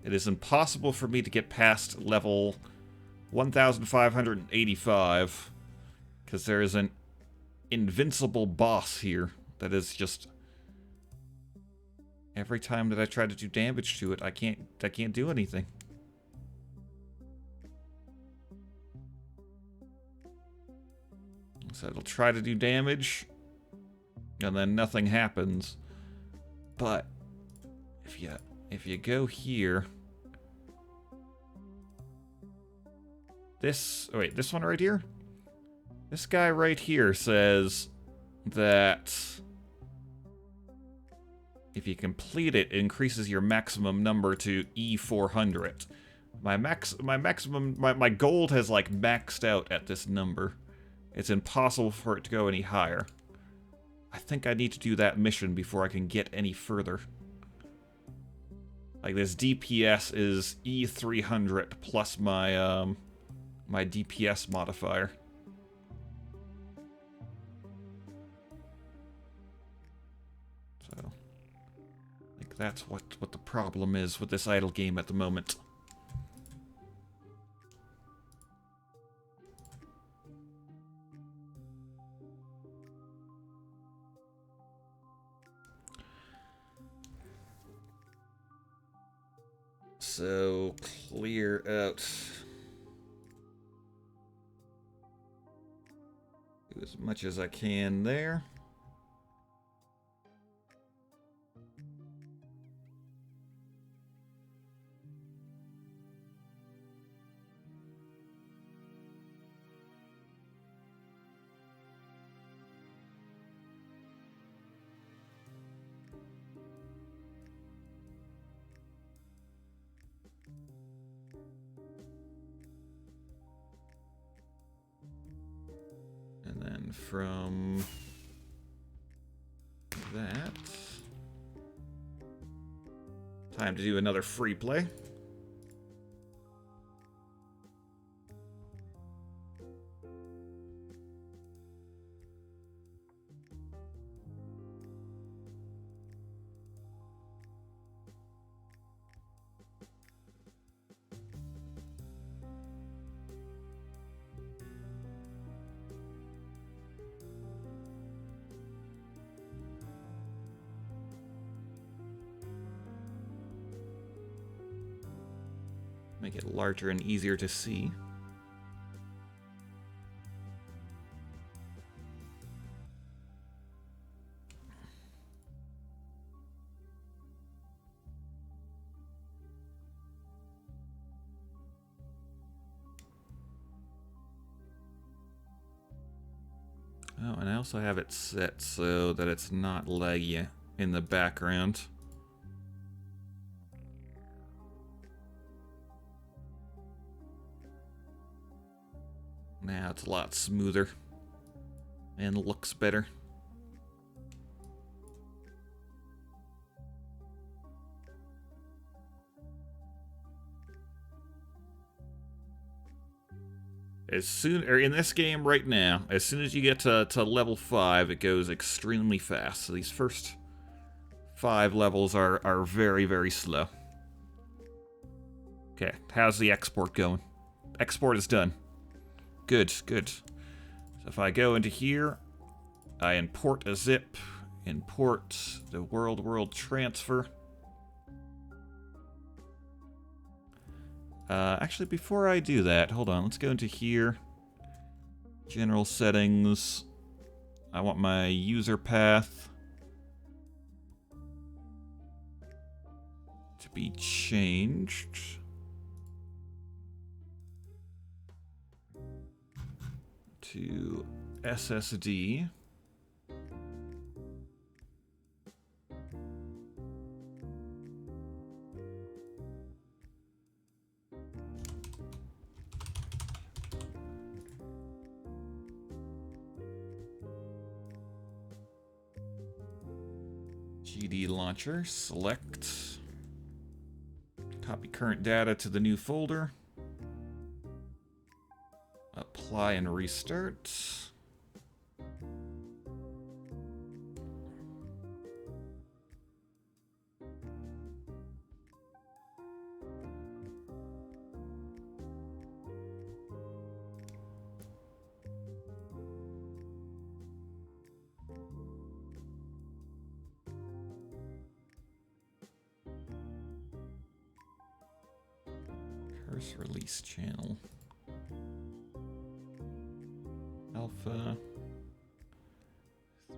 It is impossible for me to get past level 1585 because there is an invincible boss here that is just every time that I try to do damage to it, I can't do anything. So it'll try to do damage and then nothing happens. But if you go here, this one right here? This guy right here says that if you complete it, it increases your maximum number to E400. My gold has like maxed out at this number. It's impossible for it to go any higher. I think I need to do that mission before I can get any further. Like this DPS is E300 plus my my DPS modifier. So I think that's what the problem is with this idle game at the moment. So clear out. Do as much as I can there. And then from that, time to do another free play. Make it larger and easier to see. Oh, and I also have it set so that it's not laggy in the background. Now it's a lot smoother and looks better. In this game right now, as soon as you get to level 5, it goes extremely fast. So these first 5 levels are very, very slow. Okay, how's the export going? Export is done. Good, good. So if I go into here, I import a zip, import the world transfer. Actually, before I do that, hold on, let's go into here. General settings. I want my user path to be changed. To SSD. GD launcher, select. Copy current data to the new folder. Apply and restart. First release channel. Alpha.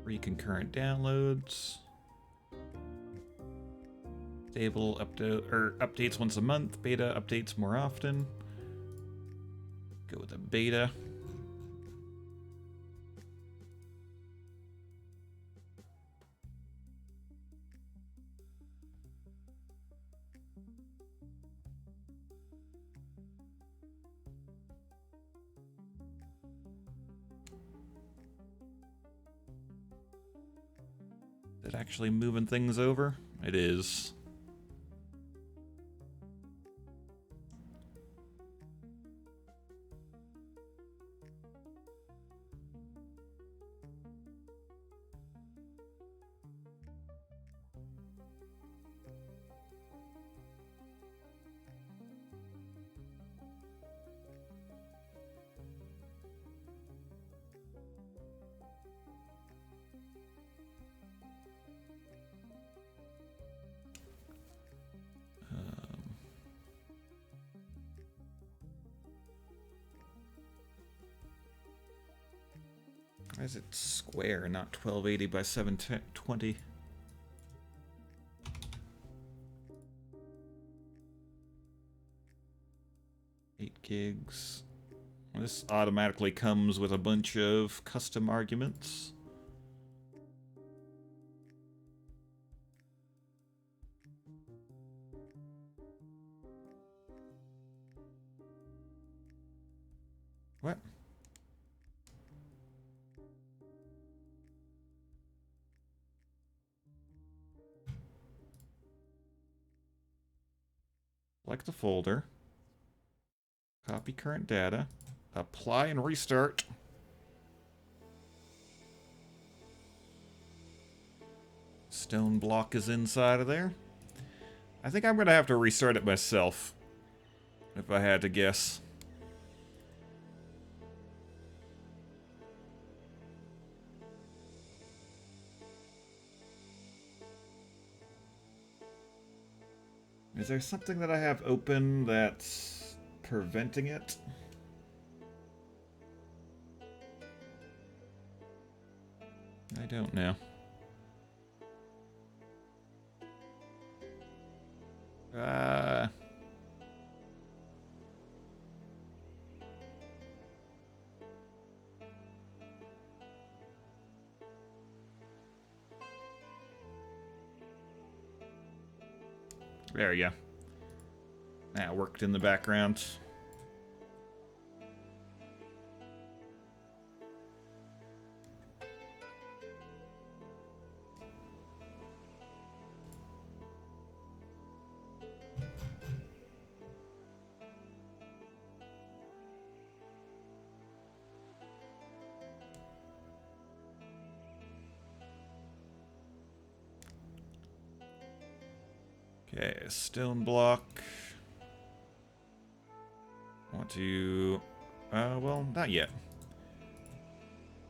3 concurrent downloads. Stable updates once a month. Beta updates more often. Go with a beta. Is it actually moving things over? It is. Why is it square, not 1280 by 720? Eight gigs. This automatically comes with a bunch of custom arguments. What? Select the folder. Copy current data. Apply and restart. Stone block is inside of there. I think I'm going to have to restart it myself, if I had to guess. Is there something that I have open that's preventing it? I don't know. There you go. That worked in the background. Okay, stone block. Want to... well, not yet.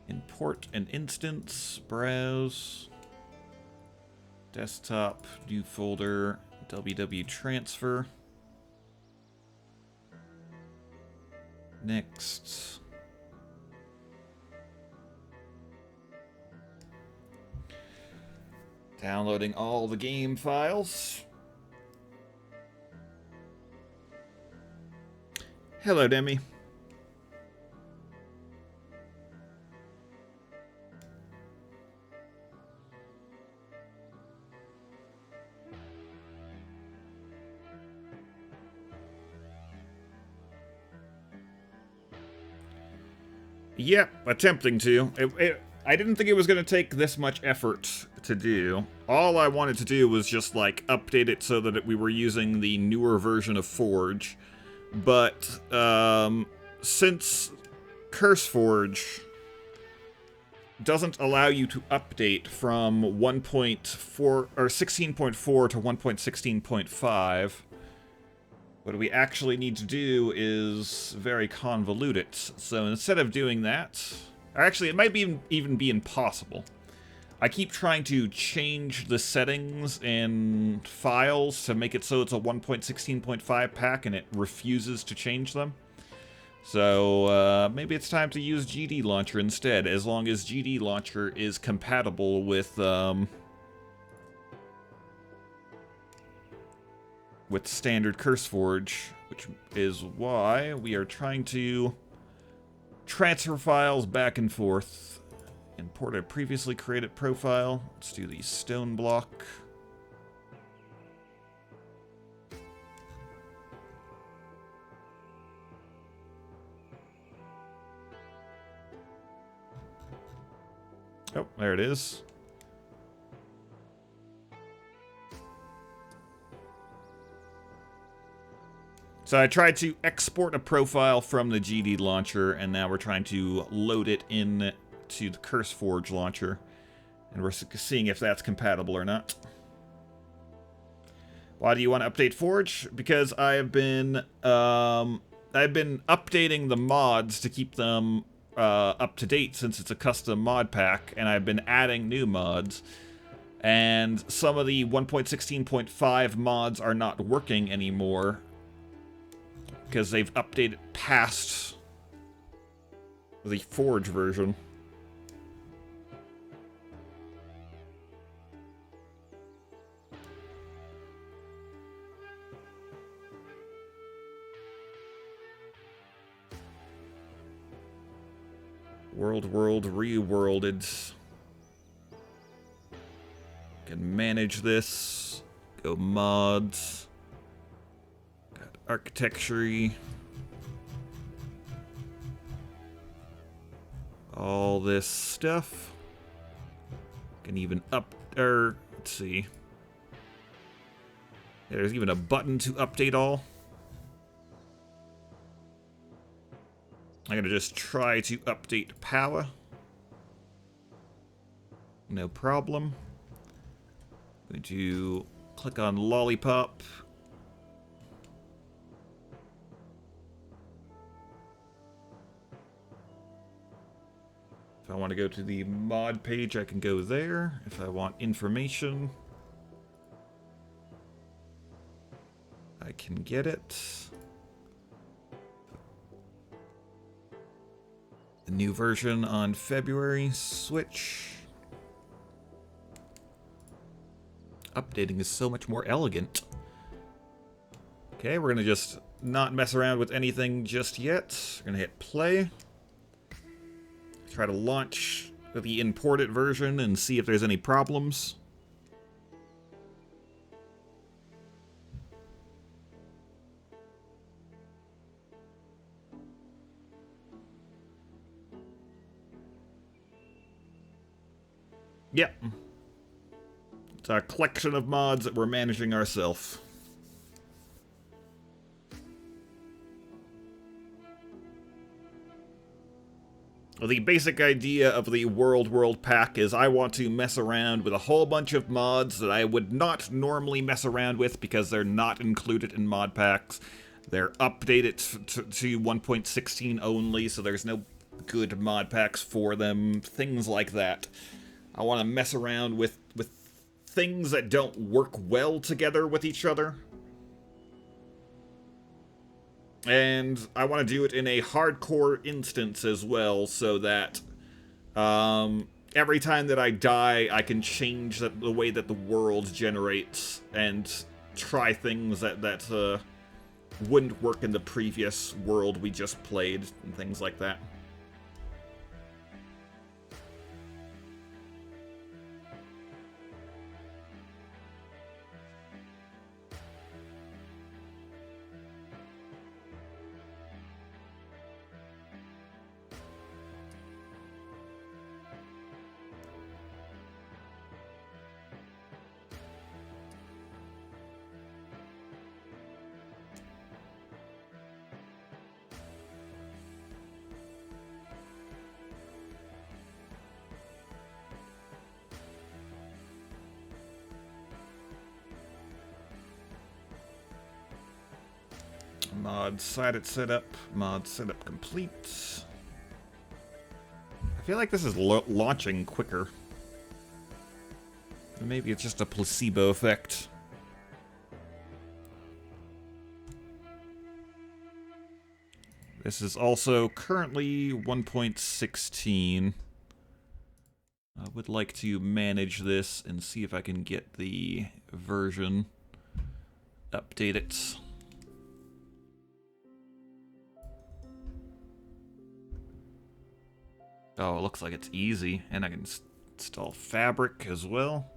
Import an instance, browse, desktop, new folder, www transfer. Next. Downloading all the game files. Hello, Demi. Yep, attempting to. I didn't think it was going to take this much effort to do. All I wanted to do was just, like, update it so that we were using the newer version of Forge. But, since CurseForge doesn't allow you to update from 1.4 or 16.4 to 1.16.5, what we actually need to do is very convoluted. So instead of doing that, or actually it might be even be impossible. I keep trying to change the settings in files to make it so it's a 1.16.5 pack, and it refuses to change them. So maybe it's time to use GD Launcher instead, as long as GD Launcher is compatible with standard CurseForge, which is why we are trying to transfer files back and forth. Import a previously created profile. Let's do the stone block. Oh, there it is. So I tried to export a profile from the GD launcher, and now we're trying to load it in to the CurseForge launcher, and we're seeing if that's compatible or not. Why do you want to update Forge? Because I've been updating the mods to keep them up to date, since it's a custom mod pack, and I've been adding new mods. And some of the 1.16.5 mods are not working anymore because they've updated past the Forge version. World, reworlded. Can manage this. Go mods. Got architecture. All this stuff. Can even let's see. Yeah, there's even a button to update all. I'm gonna just try to update power. No problem. I'm going to click on Lollipop. If I want to go to the mod page, I can go there. If I want information, I can get it. The new version on February, Switch. Updating is so much more elegant. Okay, we're gonna just not mess around with anything just yet. We're gonna hit play. Try to launch the imported version and see if there's any problems. Yep. It's a collection of mods that we're managing ourselves. Well, the basic idea of the World pack is I want to mess around with a whole bunch of mods that I would not normally mess around with because they're not included in mod packs. They're updated to 1.16 only, so there's no good mod packs for them. Things like that. I want to mess around with things that don't work well together with each other. And I want to do it in a hardcore instance as well, so that every time that I die, I can change the way that the world generates and try things that wouldn't work in the previous world we just played, and things like that. Mod setup. Mod setup complete. I feel like this is launching quicker. Maybe it's just a placebo effect. This is also currently 1.16. I would like to manage this and see if I can get the version. Update it. Oh, it looks like it's easy, and I can install Fabric as well.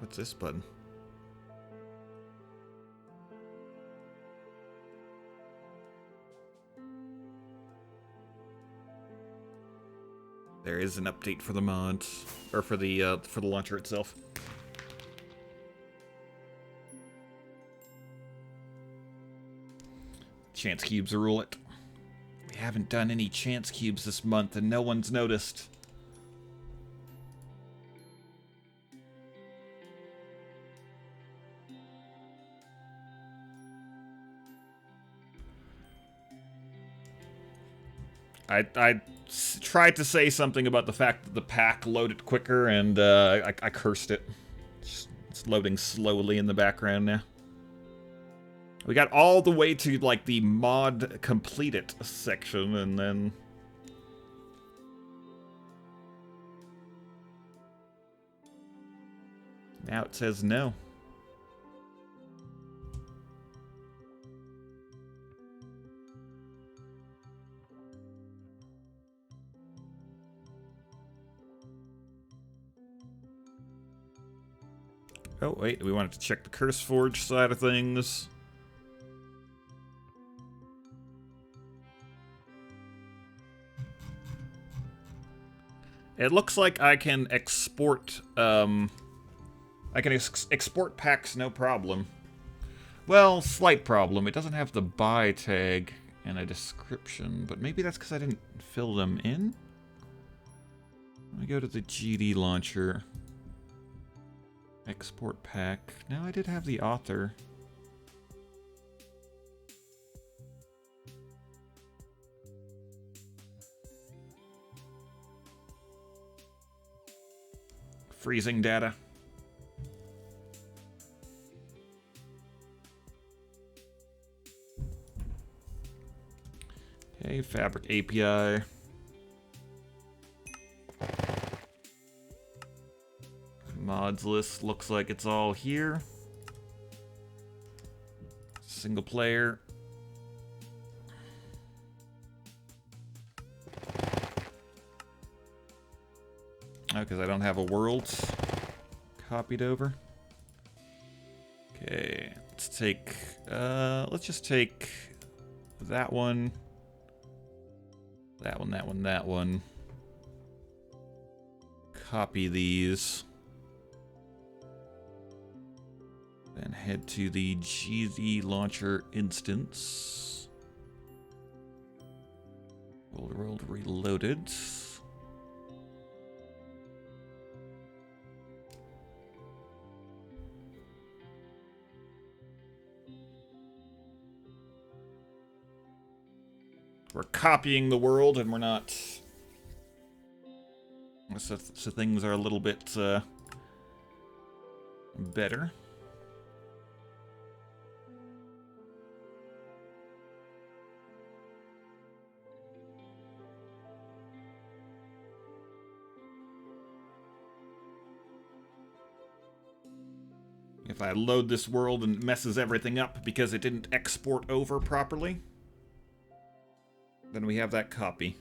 What's this button? There is an update for the mods, or for the launcher itself. Chance cubes rule it. We haven't done any chance cubes this month, and no one's noticed. I tried to say something about the fact that the pack loaded quicker, and I cursed it. It's loading slowly in the background now. We got all the way to, like, the mod complete it section, and then... now it says no. Oh, wait, we wanted to check the CurseForge side of things. It looks like I can export, export packs no problem. Well, slight problem. It doesn't have the buy tag and a description, but maybe that's because I didn't fill them in? Let me go to the GD launcher. Export pack. No, I did have the author. Freezing data. Okay, Fabric API. Mods list looks like it's all here. Single player. Oh, because I don't have a world copied over. Okay, let's just take that one, that one, that one, that one. Copy these. Then head to the GD launcher instance. World reloaded. We're copying the world, and we're not. So things are a little bit better. If I load this world and it messes everything up because it didn't export over properly, then we have that copy.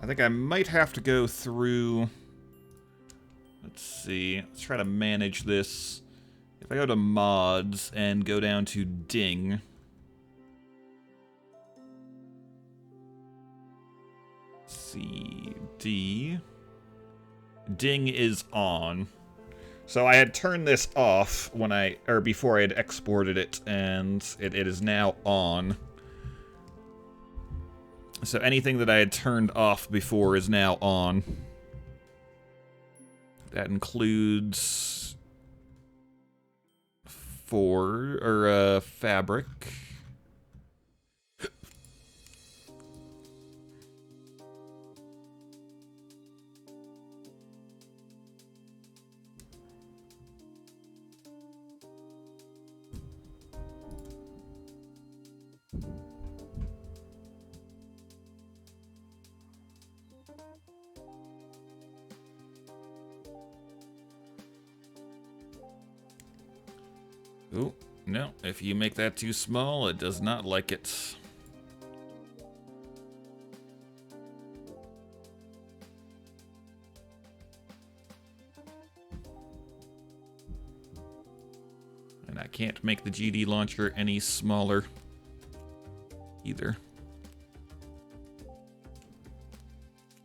I think I might have to go through... let's see. Let's try to manage this. If I go to mods and go down to ding... CD... ding is on. So I had turned this off before I had exported it, and it is now on. So anything that I had turned off before is now on. That includes fabric. Ooh, no, if you make that too small, it does not like it. And I can't make the GD launcher any smaller either.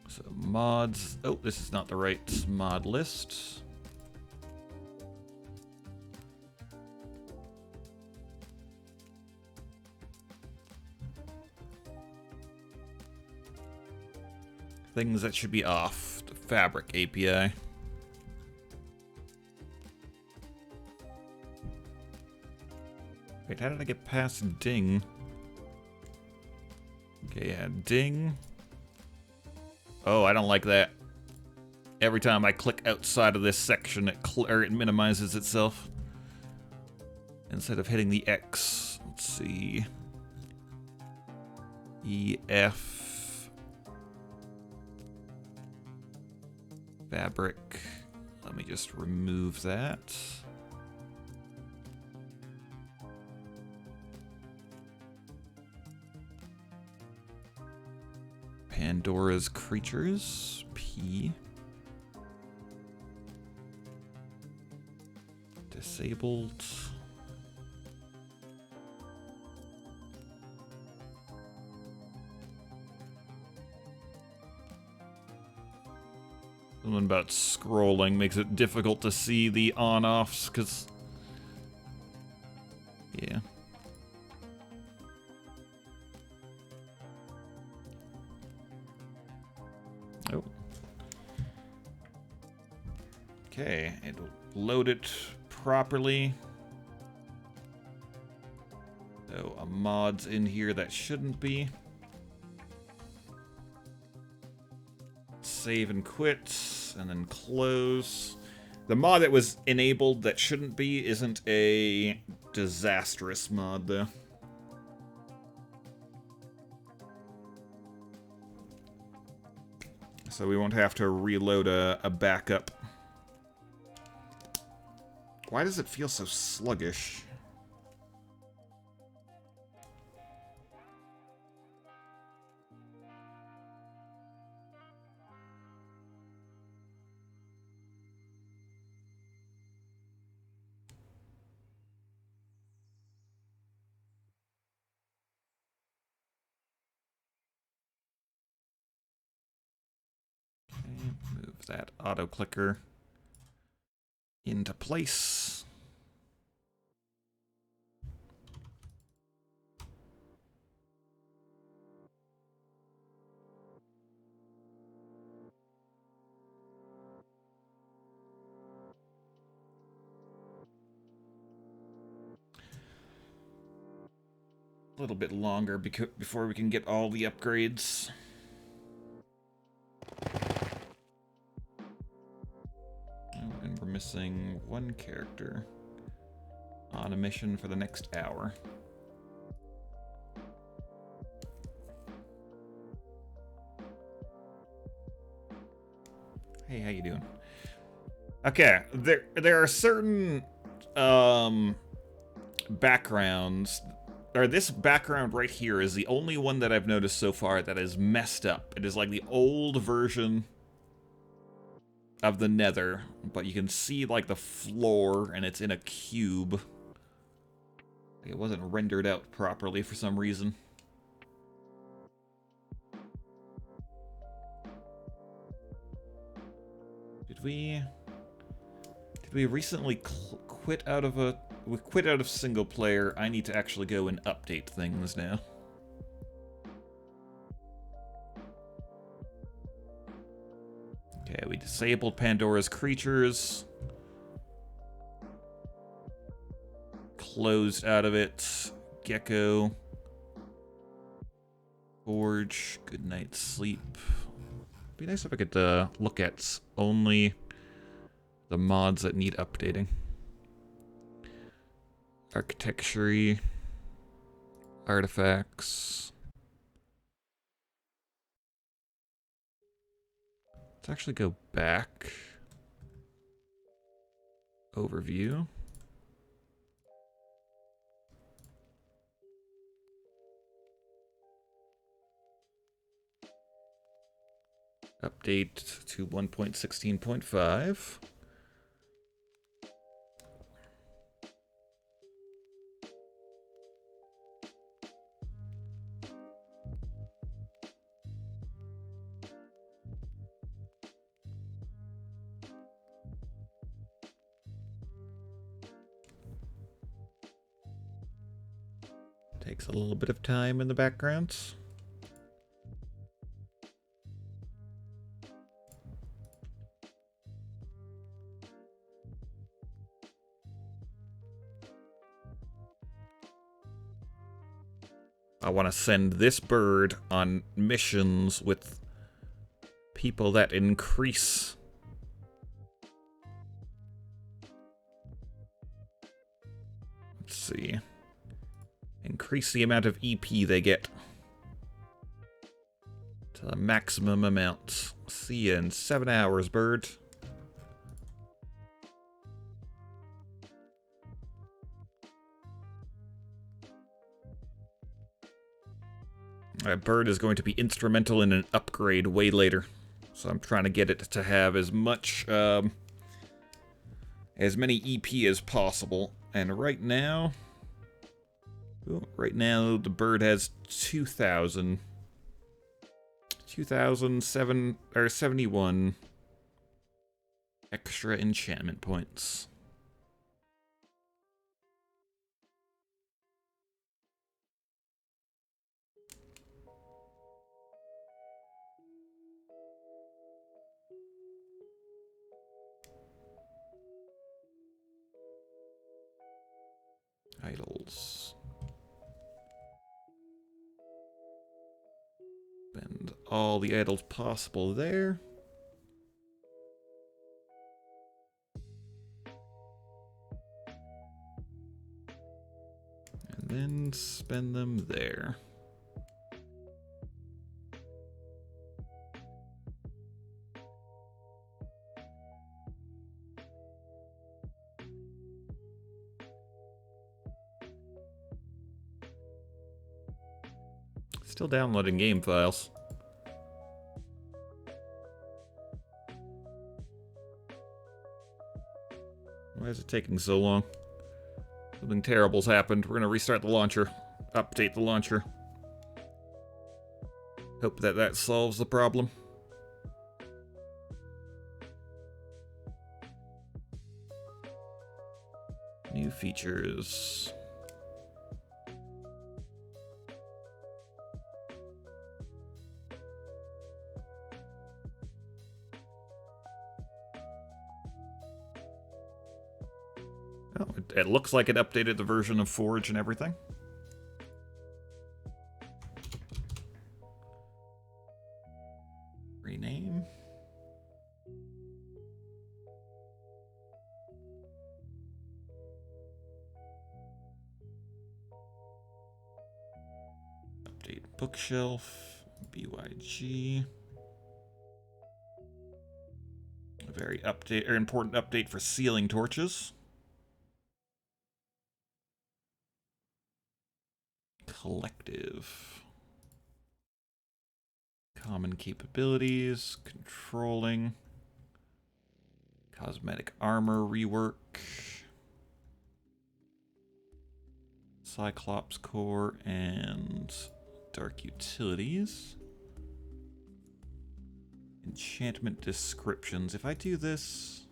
So mods, oh, this is not the right mod list. Things that should be off. The Fabric API. Wait, how did I get past ding? Okay, yeah, ding. Oh, I don't like that. Every time I click outside of this section, it minimizes itself. Instead of hitting the X. Let's see. EF. Fabric. Let me just remove that. Pandora's creatures. P. Disabled. Something about scrolling makes it difficult to see the on-offs, because... yeah. Oh. Okay, it'll load it properly. So, a mod's in here that shouldn't be. Save and quit, and then close. The mod that was enabled that shouldn't be isn't a disastrous mod, though. So we won't have to reload a backup. Why does it feel so sluggish? Move that auto clicker into place. A little bit longer before we can get all the upgrades. And we're missing one character on a mission for the next hour. Hey, how you doing? Okay, there are certain backgrounds, or this background right here is the only one that I've noticed so far that is messed up. It is like the old version of the Nether, but you can see like the floor and it's in a cube. It wasn't rendered out properly for some reason. Did we recently quit out of we quit out of single player? I need to actually go and update things now. Disabled Pandora's creatures. Closed out of it. Gecko. Forge. Good night's sleep. Be nice if I could look at only the mods that need updating. Architecture. Artifacts. Let's actually go back. Overview. Update to 1.16.5. Takes a little bit of time in the background. I want to send this bird on missions with people that increase. Let's see. Increase the amount of EP they get to the maximum amount. See you in 7 hours, bird. That bird is going to be instrumental in an upgrade way later. So I'm trying to get it to have as much, as many EP as possible. And right now... Right now, the bird has 2,071 extra enchantment points. Idols. Spend all the idols possible there. And then spend them there. Still downloading game files. Why is it taking so long? Something terrible's happened. We're gonna restart the launcher. Update the launcher. Hope that solves the problem. New features. Oh, it looks like it updated the version of Forge and everything. Rename. Update bookshelf. BYG. A very important update for sealing torches. Collective. Common capabilities. Controlling. Cosmetic armor rework. Cyclops core and dark utilities. Enchantment descriptions. If I do this...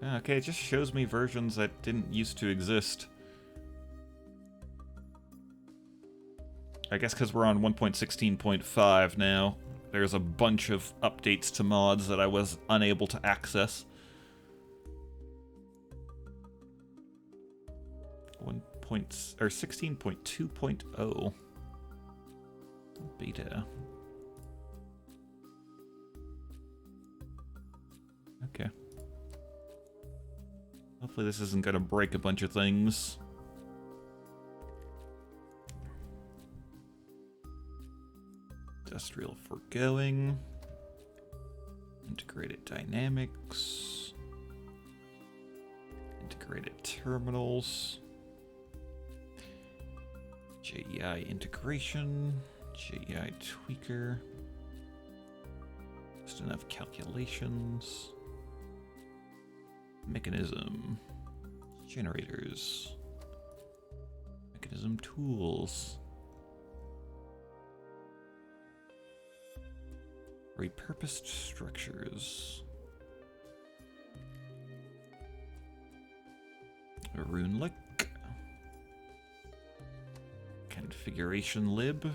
Okay, it just shows me versions that didn't used to exist. I guess because we're on 1.16.5 now, there's a bunch of updates to mods that I was unable to access. 16.2.0 beta. Okay. Hopefully this isn't gonna break a bunch of things. Industrial foregoing. Integrated dynamics. Integrated terminals. JEI integration. JEI tweaker. Just enough calculations. Mechanism. Generators. Mechanism tools. Repurposed structures. A Runelink. Configuration lib.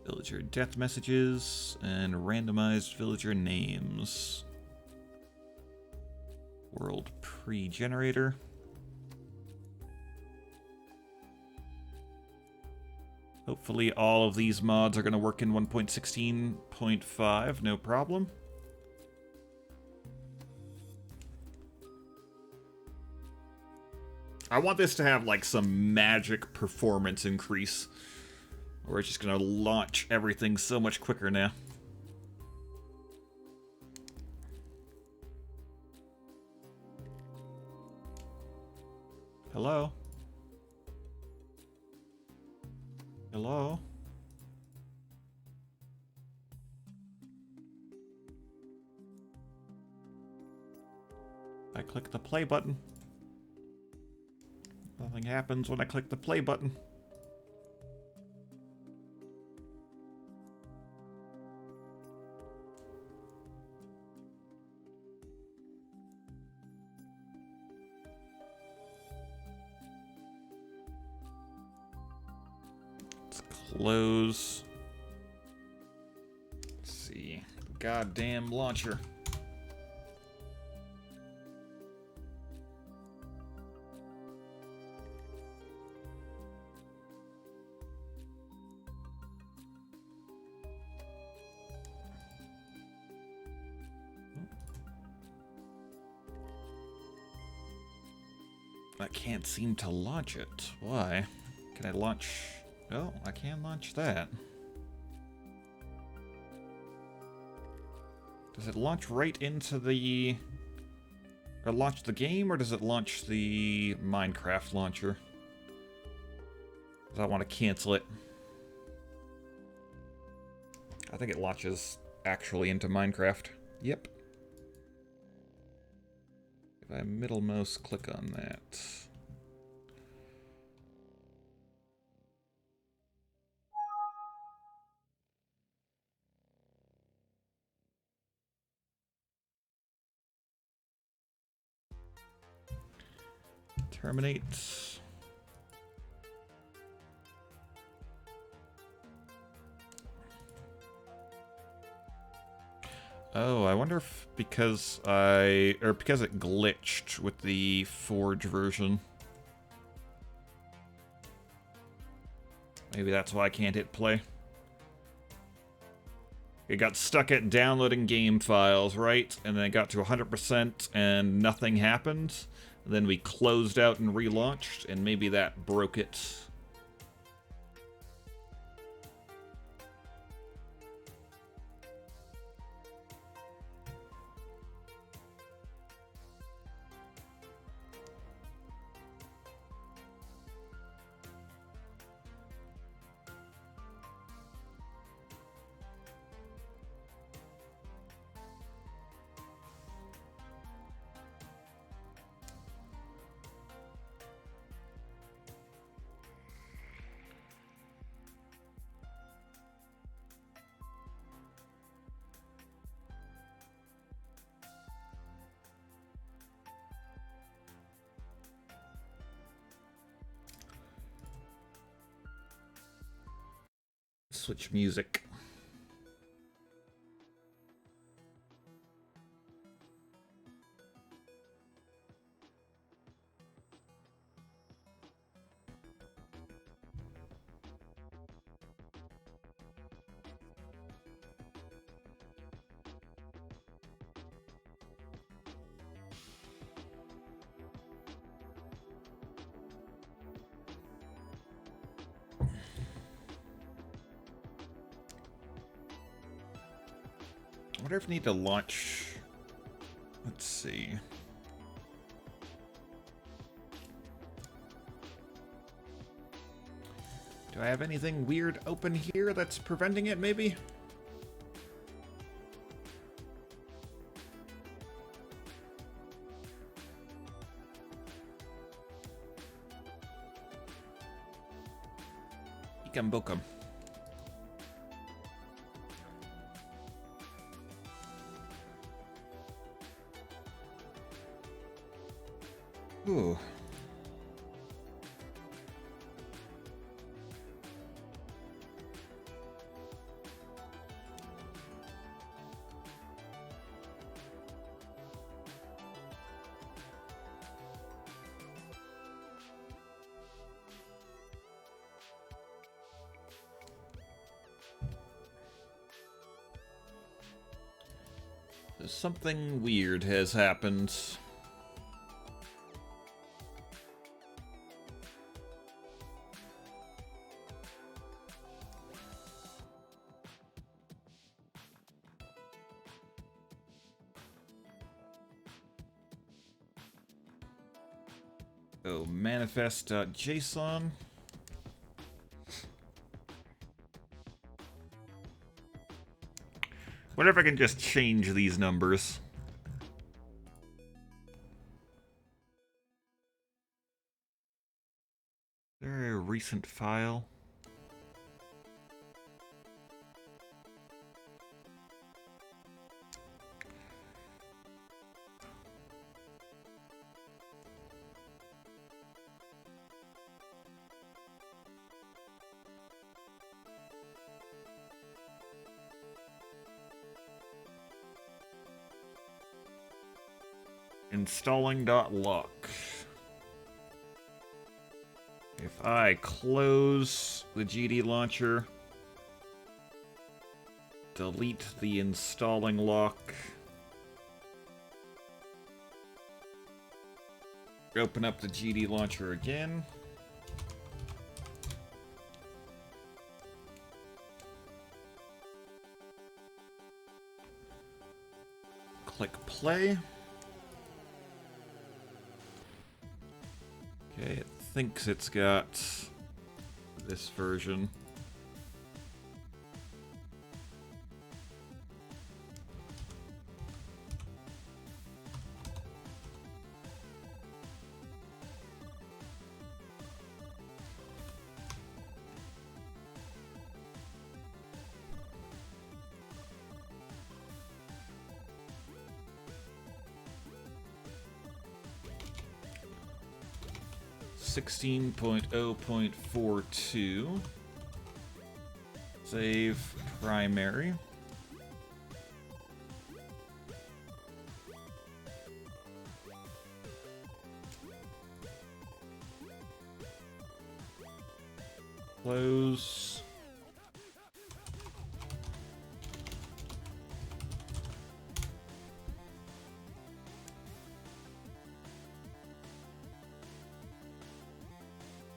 Villager death messages and randomized villager names. World pre-generator. Hopefully all of these mods are going to work in 1.16.5, no problem. I want this to have like some magic performance increase, or it's just going to launch everything so much quicker now. Hello? Hello? I click the play button. Nothing happens when I click the play button. Close. Let's see. Goddamn launcher. I can't seem to launch it. Why? Can I launch... Oh, I can launch that. Does it launch right into the... Or launch the game, or does it launch the Minecraft launcher? Because I want to cancel it. I think it launches actually into Minecraft. Yep. If I middle mouse click on that... Terminate. Oh, I wonder if because because it glitched with the Forge version. Maybe that's why I can't hit play. It got stuck at downloading game files, right? And then it got to 100% and nothing happened. Then we closed out and relaunched, and maybe that broke it. switch music. I wonder if I need to launch... Let's see. Do I have anything weird open here that's preventing it, maybe? Ikam bokum. Ooh. Something weird has happened. Oh, manifest.json. What if I can just change these numbers? Is there a recent file? Installing.lock. If I close the GD launcher, delete the installing lock, open up the GD launcher again, click play. Okay, it thinks it's got this version. Sixteen 0.42. Save primary. Close.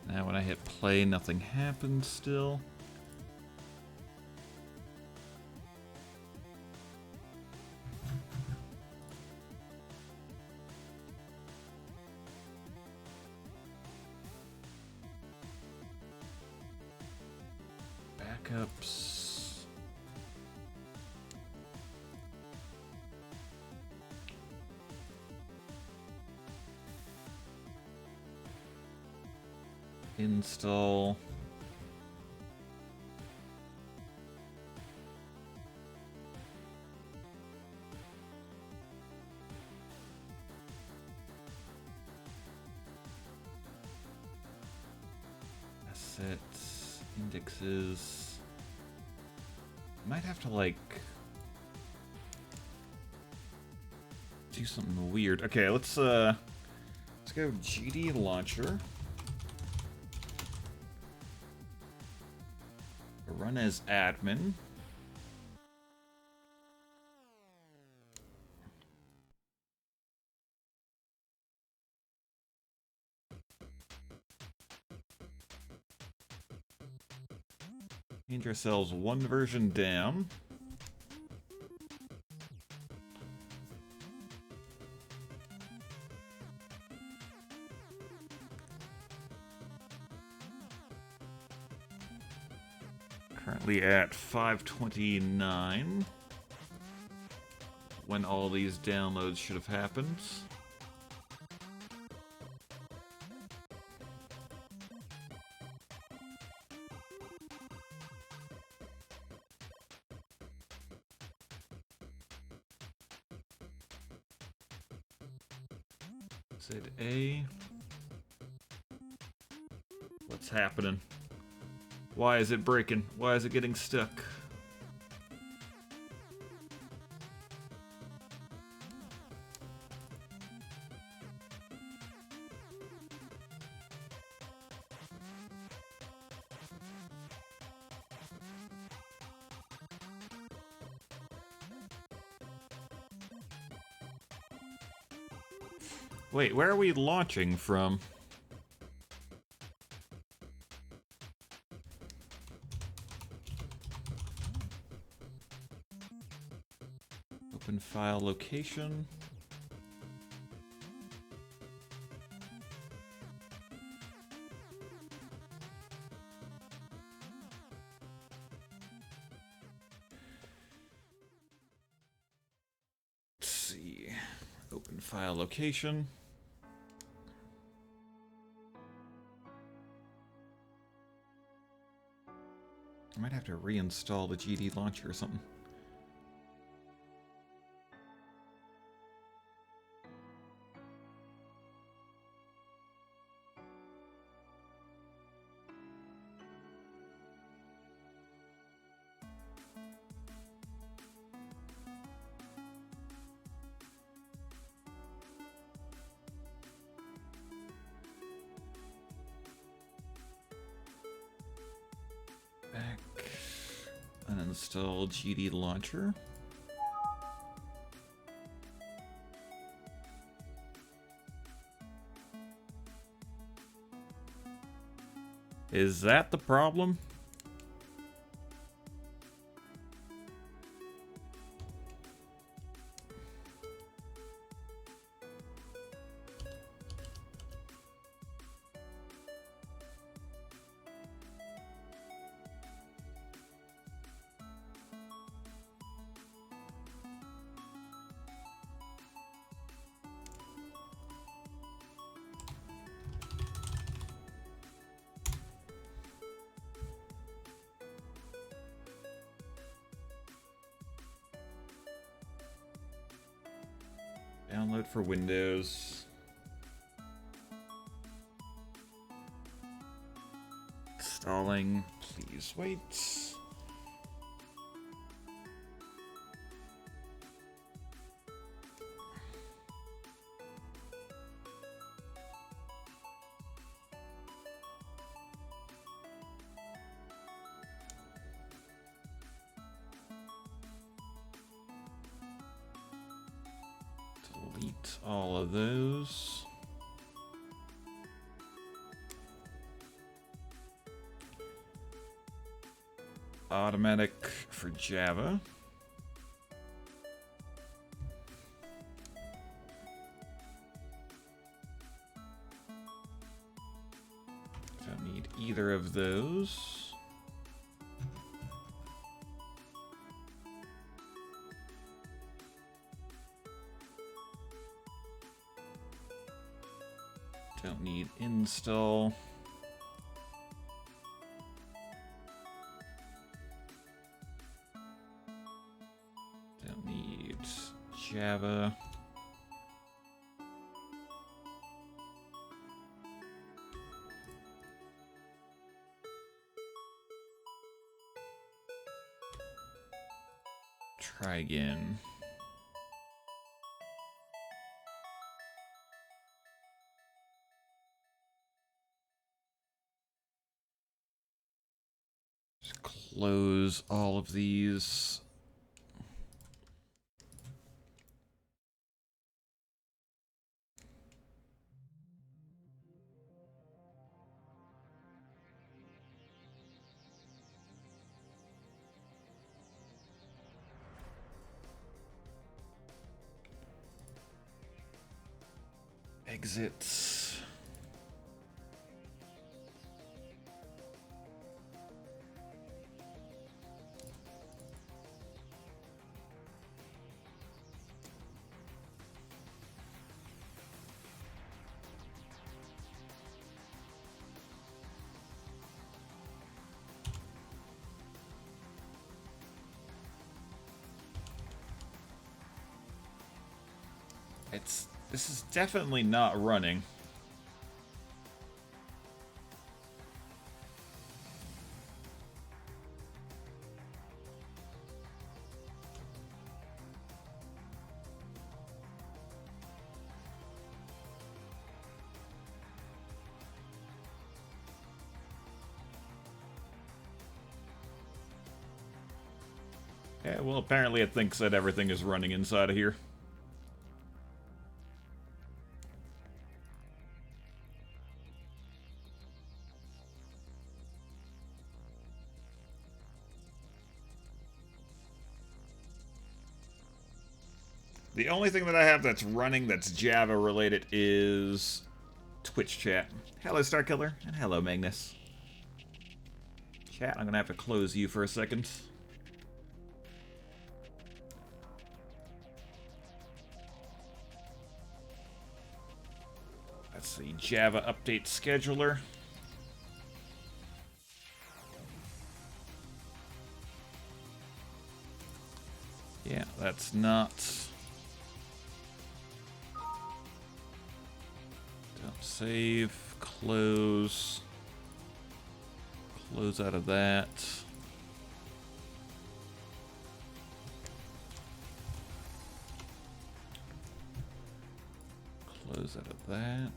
Now when I hit play, nothing happens still. Backups. Install. Assets, indexes. Might have to, like, do something weird. Okay, let's go GD launcher. Run as admin. Change ourselves one version down. Currently at 529. When all these downloads should have happened. ZA. What's happening? Why is it breaking? Why is it getting stuck? Wait, where are we launching from? Open file location. Let's see. Open file location. I might have to reinstall the GD launcher or something. Back. Uninstall GD launcher. Is that the problem? Download for Windows. Installing. Please wait. Delete all of those. Automatic for Java. Don't need either of those. Don't need install. Don't need Java. try again. Just close all of these. Exit. This is definitely not running. Yeah, well, apparently it thinks that everything is running inside of here. The only thing that I have that's running that's Java related is Twitch chat. Hello, Starkiller, and hello, Magnus. Chat, I'm gonna have to close you for a second. That's the Java update scheduler. Yeah, that's not... Don't save, close. Close out of that. Close out of that.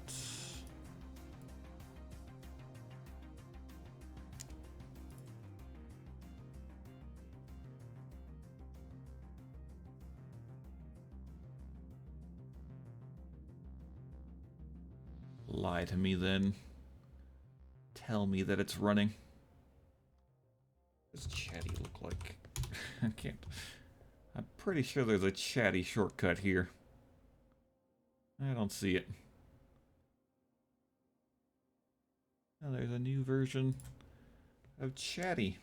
Lie to me then. Tell me that it's running. What does chatty look like? I can't. I'm pretty sure there's a chatty shortcut here. I don't see it. Oh, there's a new version of chatty.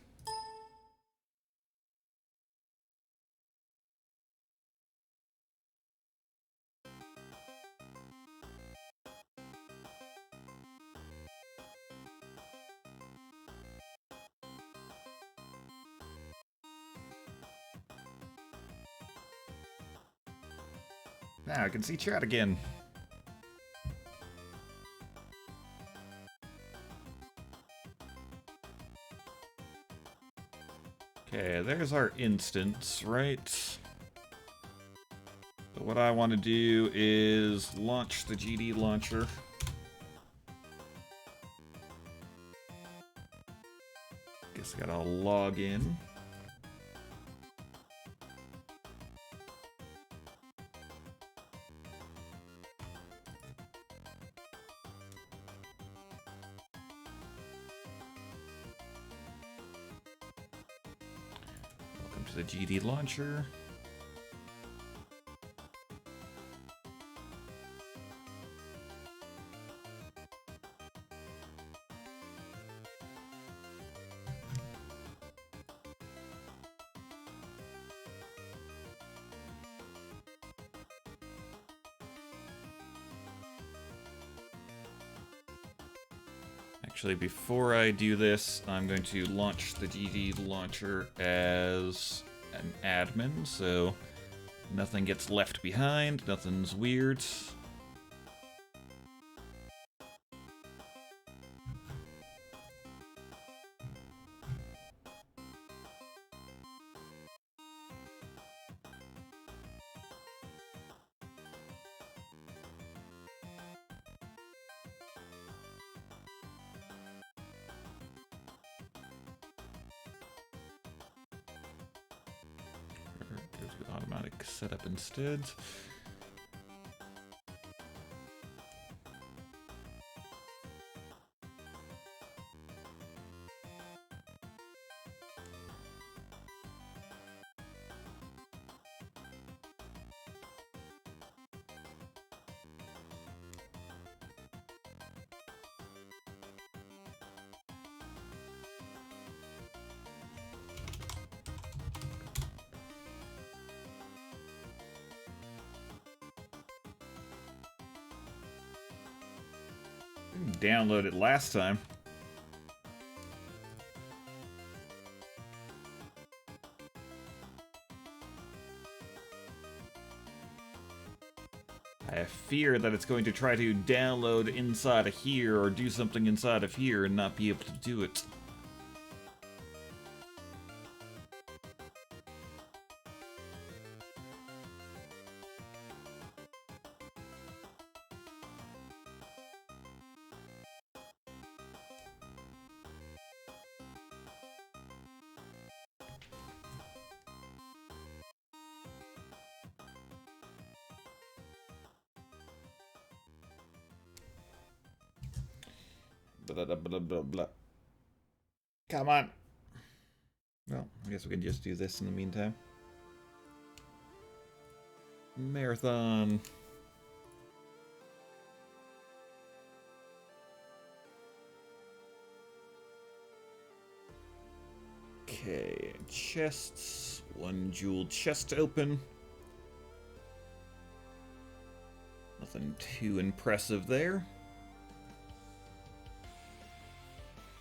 Now I can see chat again. Okay, there's our instance, right? So what I want to do is launch the GD launcher. Guess I gotta log in. Welcome to the GD launcher. Actually, before I do this, I'm going to launch the GD launcher as an admin, so nothing gets left behind, nothing's weird. Automatic setup instead. Download it last time. I fear that it's going to try to download inside of here or do something inside of here and not be able to do it. Blah, blah, blah, blah. Come on. Well, I guess we can just do this in the meantime. Marathon. Okay, chests. One jeweled chest open. Nothing too impressive there.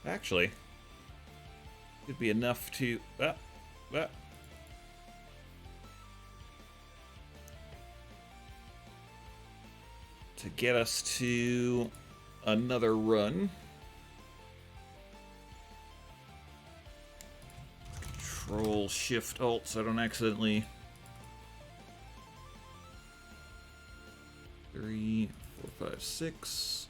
Actually, could be enough to to get us to another run. Control Shift Alt so I don't accidentally 3, 4, 5, 6.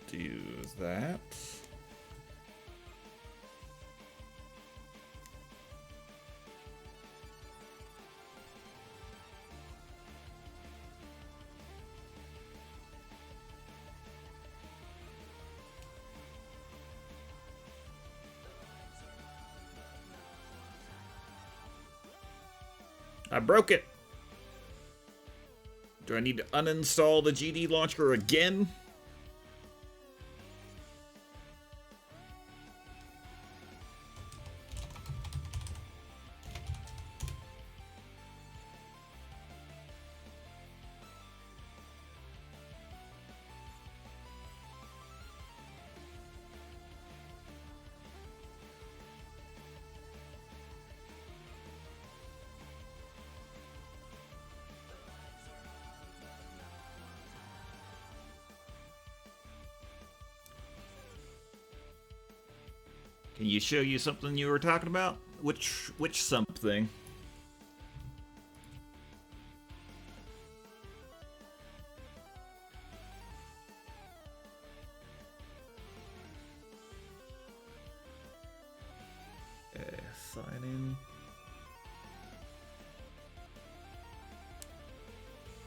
Do that. I broke it. Do I need to uninstall the GD launcher again? Can you show you something you were talking about? Which something? Sign in.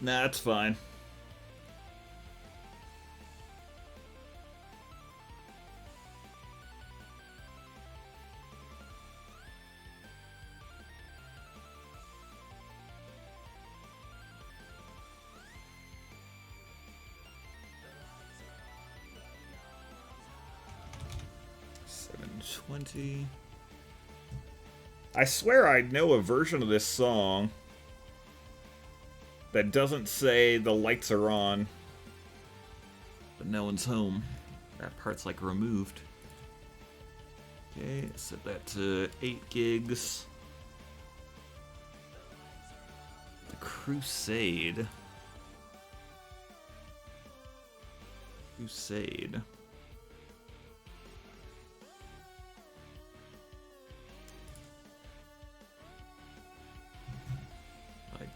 Nah, that's fine. $7.20. I swear I know a version of this song that doesn't say the lights are on, but no one's home. That part's like removed. Okay, set that to 8 gigs. The Crusade. Crusade.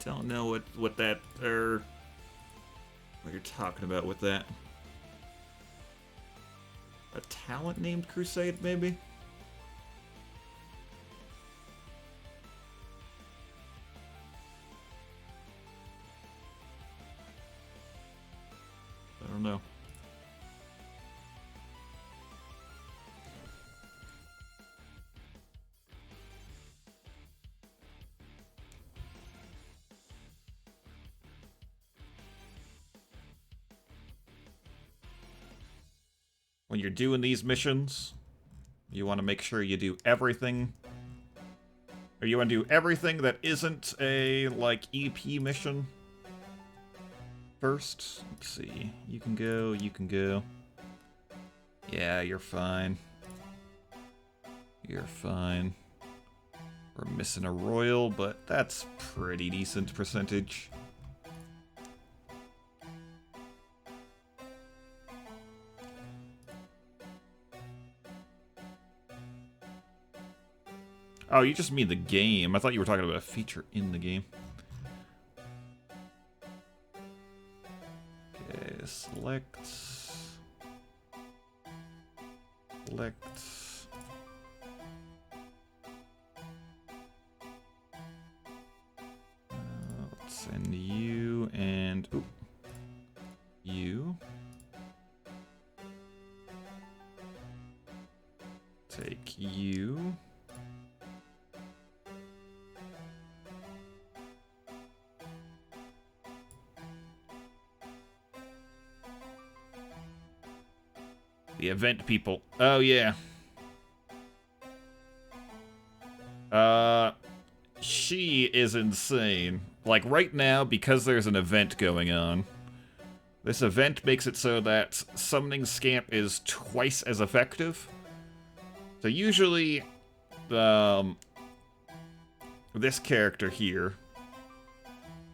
Don't know what that or what you're talking about with that. A talent named Crusade, maybe? I don't know. When you're doing these missions, you want to make sure you do everything. Or you want to do everything that isn't a, like, EP mission first. Let's see. You can go, you can go. Yeah, you're fine. You're fine. We're missing a royal, but that's pretty decent percentage. Oh, you just mean the game. I thought you were talking about a feature in the game. Okay, select. Select. Let's send you and... Ooh. You. Take you. The event people. Oh, yeah. She is insane. Like, right now, because there's an event going on, this event makes it so that summoning Scamp is twice as effective. So usually, this character here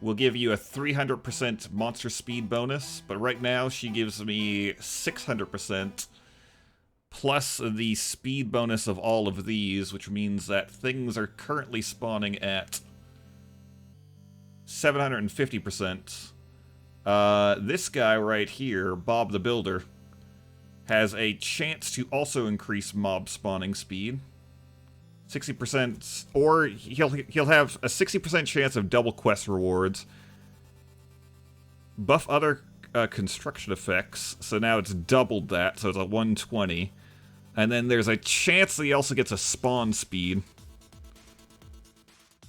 will give you a 300% monster speed bonus, but right now she gives me 600%, plus the speed bonus of all of these, which means that things are currently spawning at 750%. This guy right here, Bob the Builder, has a chance to also increase mob spawning speed. 60%, or he'll have a 60% chance of double quest rewards. Buff other construction effects, so now it's doubled that, so it's a 120. And then there's a chance that he also gets a spawn speed.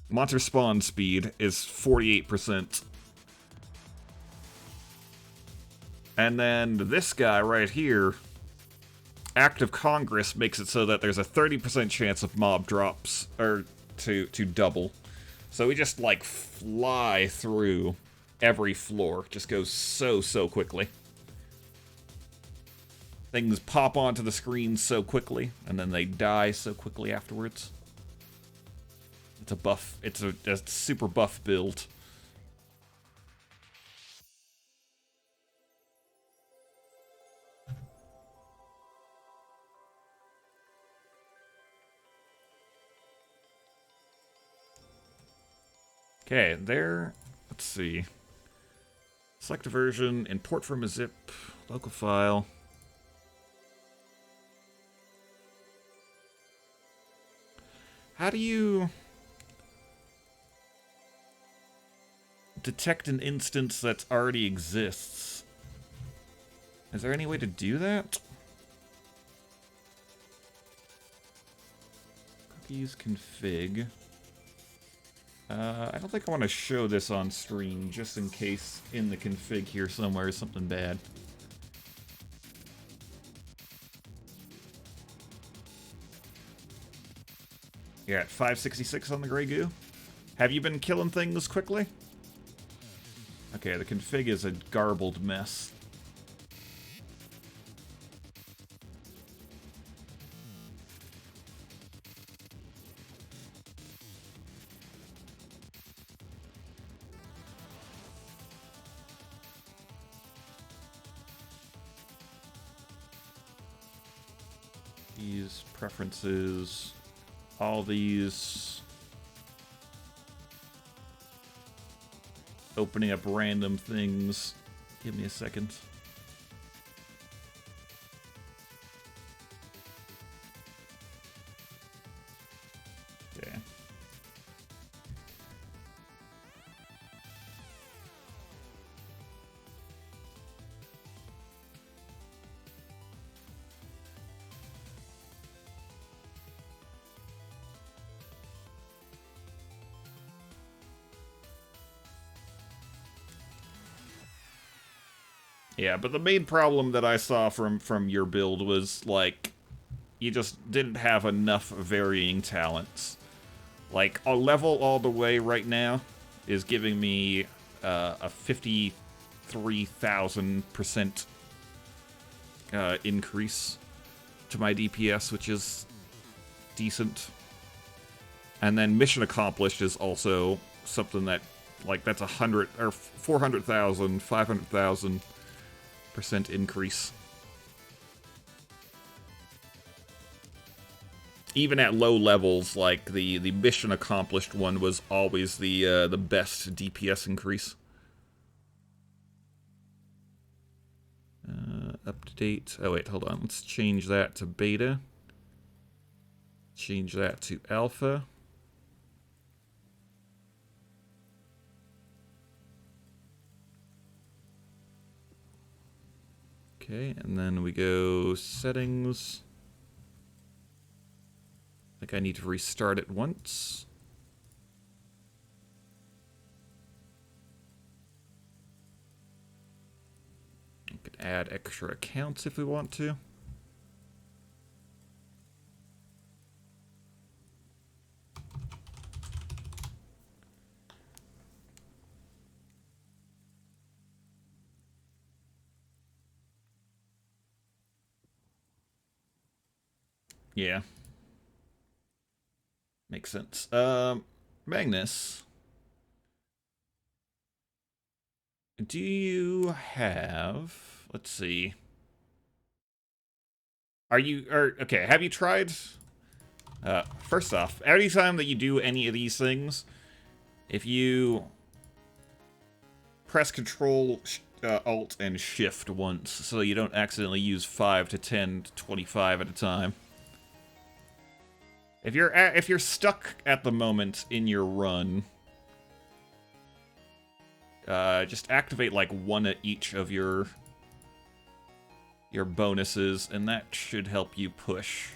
Monster spawn speed is 48%. And then this guy right here, Act of Congress, makes it so that there's a 30% chance of mob drops, or to double. So we just, like, fly through every floor. Just goes so quickly. Things pop onto the screen so quickly, and then they die so quickly afterwards. It's a buff. It's a super buff build. Okay, there. Let's see. Select a version, import from a zip, local file. How do you detect an instance that already exists? Is there any way to do that? Cookies config. I don't think I want to show this on stream, just in case in the config here somewhere is something bad. You're at 566 on the Grey Goo. Have you been killing things quickly? Okay, the config is a garbled mess. These preferences, all these. opening up random things. Give me a second. Okay. Yeah, but the main problem that I saw from your build was, like, you just didn't have enough varying talents. Like, a level all the way right now is giving me a 53,000% increase to my DPS, which is decent. And then mission accomplished is also something that, like, that's 100 or 400,000, 500,000% increase. Even at low levels, like the mission accomplished one was always the best DPS increase. Up to date. Oh wait, hold on. Let's change that to beta. Change that to alpha. Okay, and then we go settings. I think I need to restart it once. We could add extra accounts if we want to. Yeah. Makes sense. Magnus, do you have... Let's see. Okay, have you tried... first off, anytime that you do any of these things, if you press Control, Alt, and Shift once, so you don't accidentally use 5 to 10 to 25 at a time. If you're stuck at the moment in your run, just activate like one at each of your bonuses, and that should help you push.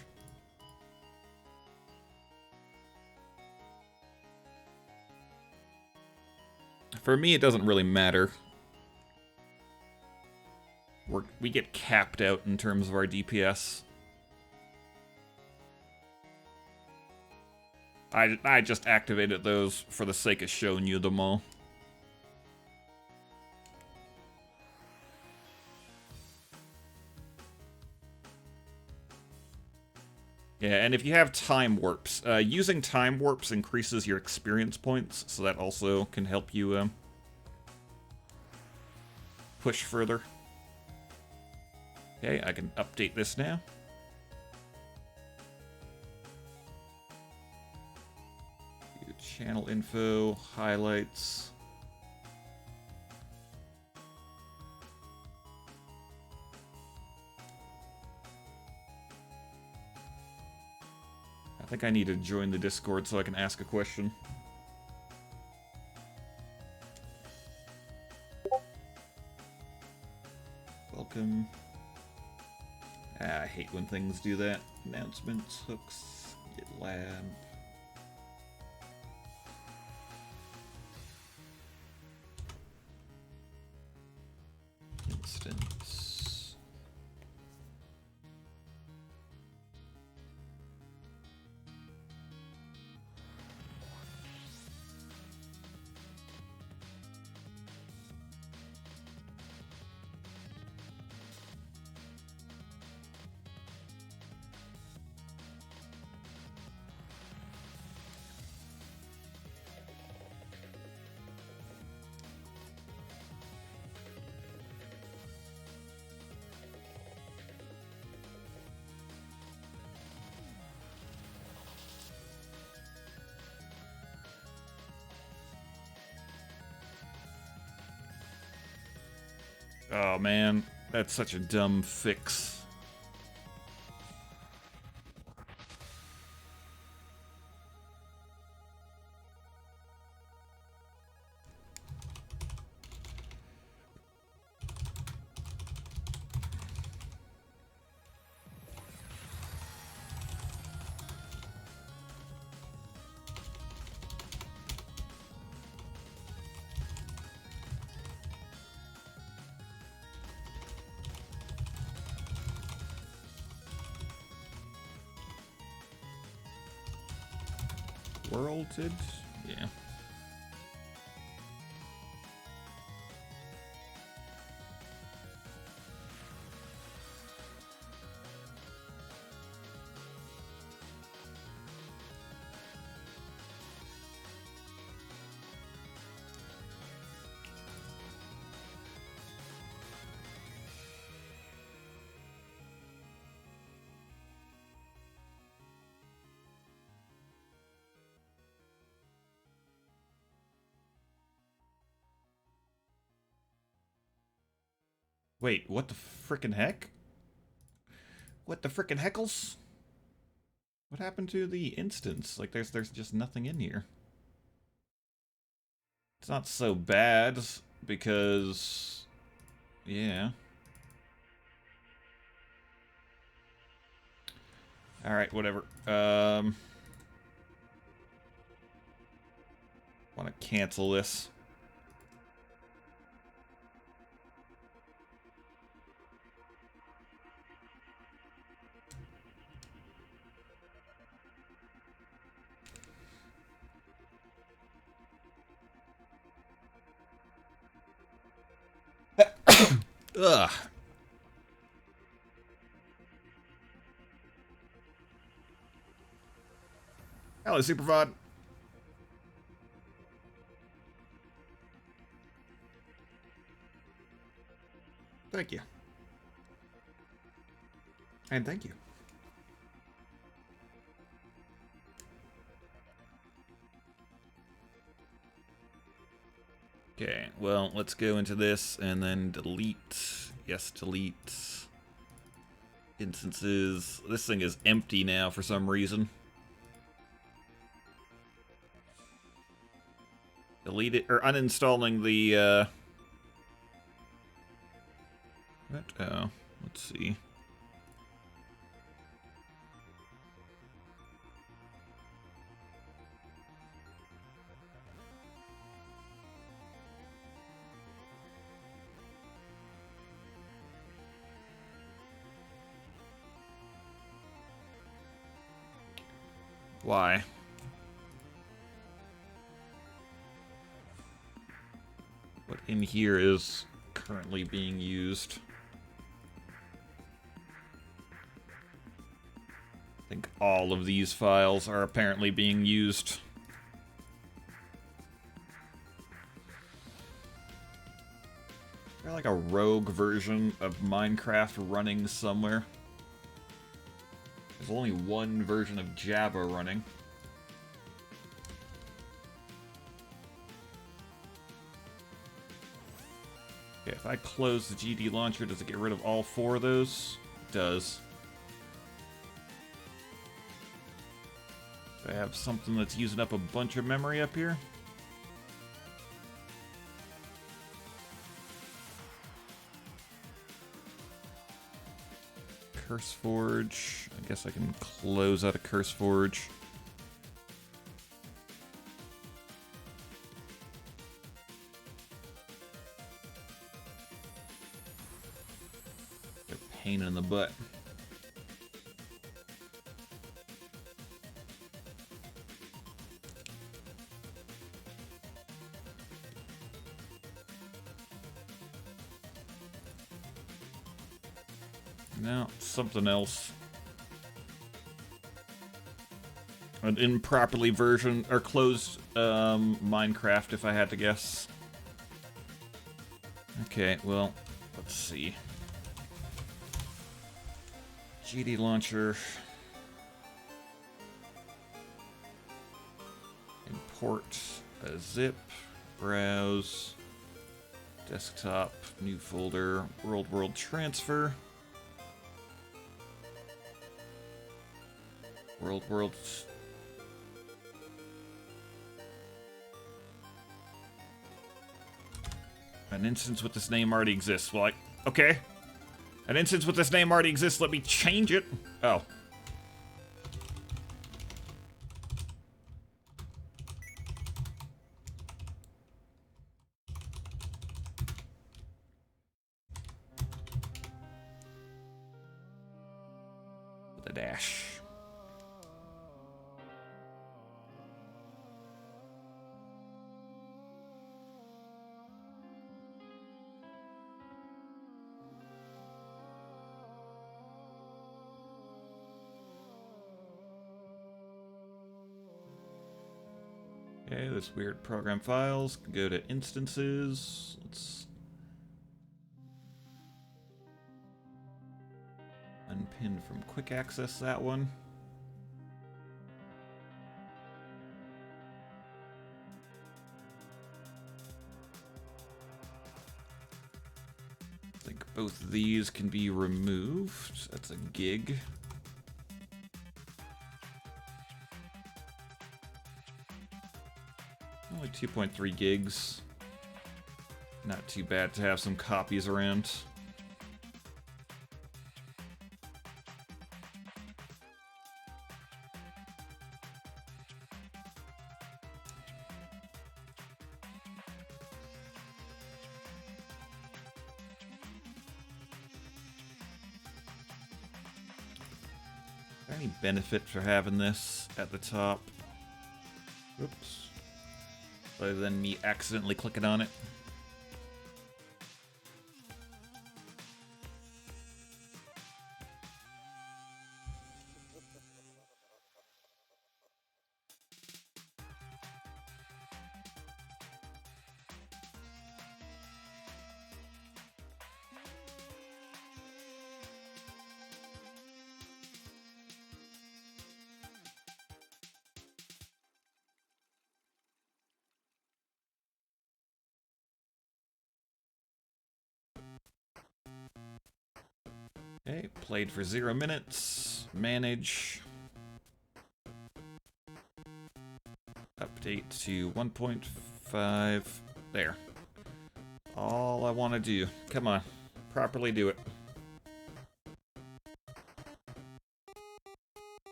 For me, it doesn't really matter. We get capped out in terms of our DPS. I just activated those for the sake of showing you them all. Yeah, and if you have time warps, using time warps increases your experience points, so that also can help you push further. Okay, I can update this now. Channel info, highlights. I think I need to join the Discord so I can ask a question. Welcome. I hate when things do that. Announcements, hooks, get lab. Instance. Oh man, that's such a dumb fix. Worlded? Yeah. Wait, what the frickin' heck? What the frickin' heckles? What happened to the instance? Like, there's just nothing in here. It's not so bad, because... Yeah. Alright, whatever. Want to cancel this. Ugh. Hello, Supervod. Thank you. And thank you. Okay, well, let's go into this and then delete. Yes, delete. Instances. This thing is empty now for some reason. Delete it, or uninstalling the, What? Oh, let's see. Why? What in here is currently being used? I think all of these files are apparently being used. Is there like a rogue version of Minecraft running somewhere? There's only one version of Java running. Okay, if I close the GD launcher, does it get rid of all four of those? It does. Do I have something that's using up a bunch of memory up here? CurseForge. I guess I can close out of CurseForge. They're a pain in the butt. No, something else. An improperly version or closed Minecraft, if I had to guess. Okay, well, let's see. GD launcher. Import a zip. Browse. Desktop, new folder, world transfer. World. An instance with this name already exists. Well, okay. An instance with this name already exists. Let me change it. Oh. With a dash. Okay, this weird program files can go to instances. Let's unpin from quick access that one. I think both of these can be removed. That's a gig. Only 2.3 gigs. Not too bad to have some copies around. Is there any benefit for having this at the top? Oops. Other than me accidentally clicking on it. Okay, played for 0 minutes. Manage. Update to 1.5. There. All I want to do. Come on. Properly do it.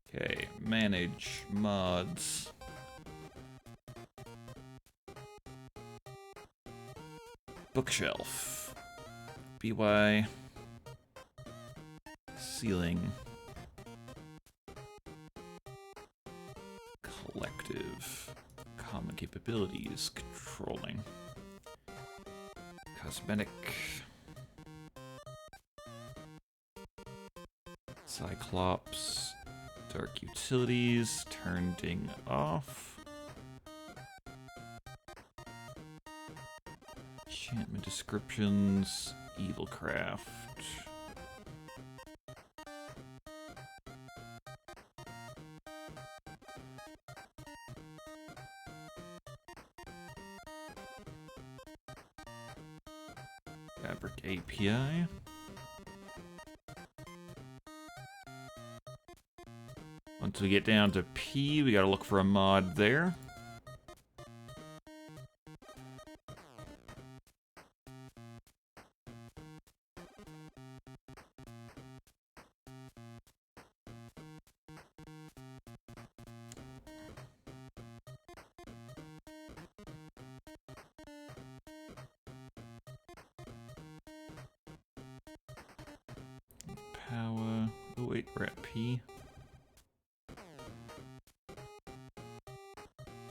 Okay, manage mods. Bookshelf. BY. Ceiling. Collective. Common capabilities. Controlling. Cosmetic. Cyclops. Dark utilities. Turning off. Enchantment descriptions, Evilcraft. Fabric API. Once we get down to P, we gotta look for a mod there. Power. Oh wait, we're at P.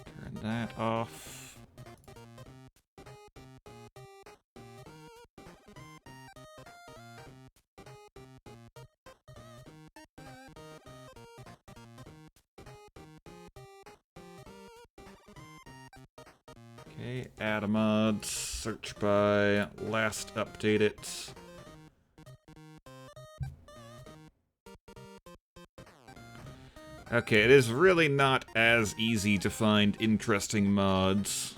Turn that off. Okay, add a mod, search by, last update it. Okay, it is really not as easy to find interesting mods.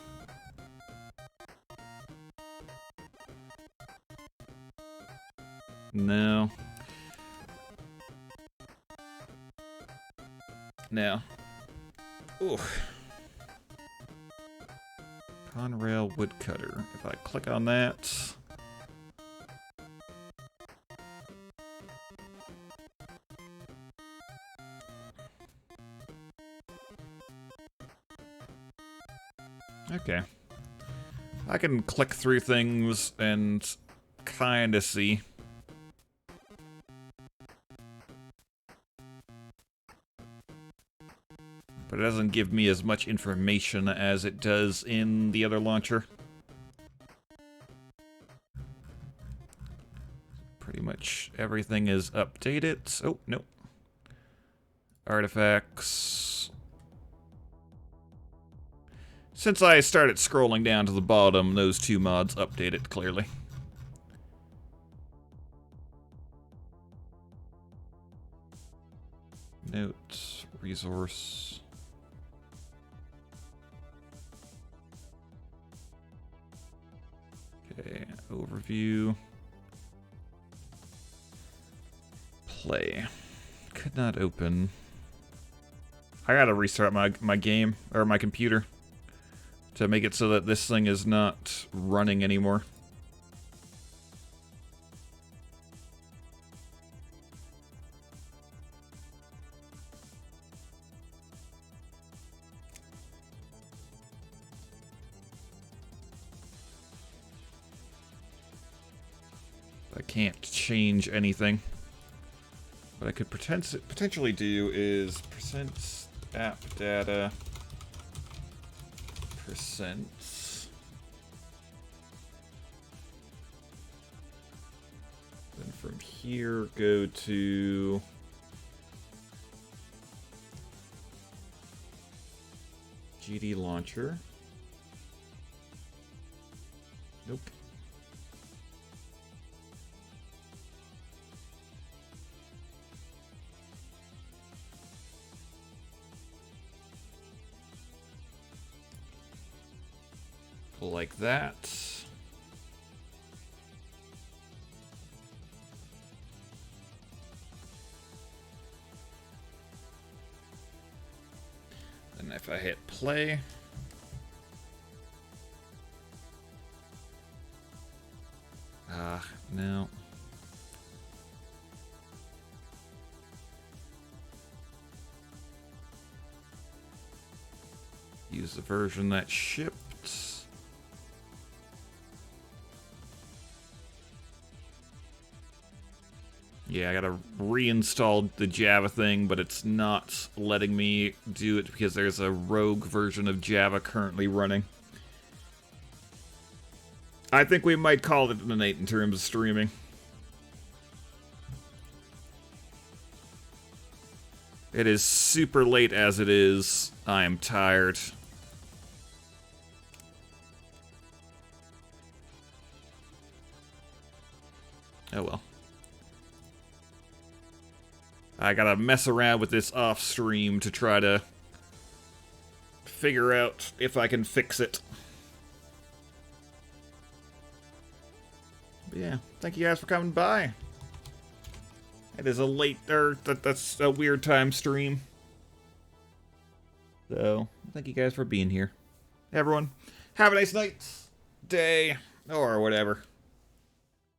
No. No. Ooh. Conrail woodcutter. If I click on that... Okay. I can click through things and kinda see. But it doesn't give me as much information as it does in the other launcher. Pretty much everything is updated. Oh, no. Artifacts. Since I started scrolling down to the bottom, those two mods updated clearly. Notes, resource. Okay, overview. Play. Could not open. I gotta restart my game, or my computer, to make it so that this thing is not running anymore. I can't change anything. What I could potentially do is percent app data percent. Then from here go to GD launcher. Nope. Like that. And if I hit play, no. Use the version that shipped. Yeah, I gotta reinstall the Java thing, but it's not letting me do it because there's a rogue version of Java currently running. I think we might call it a night in terms of streaming. It is super late as it is. I am tired. Oh well. I gotta mess around with this off stream to try to figure out if I can fix it. But yeah, thank you guys for coming by. It is a late, that's a weird time stream. So, thank you guys for being here. Everyone, have a nice night, day, or whatever.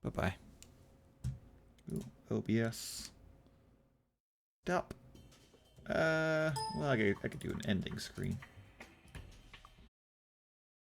Bye-bye. Ooh, OBS. Stop. Well, I could do an ending screen.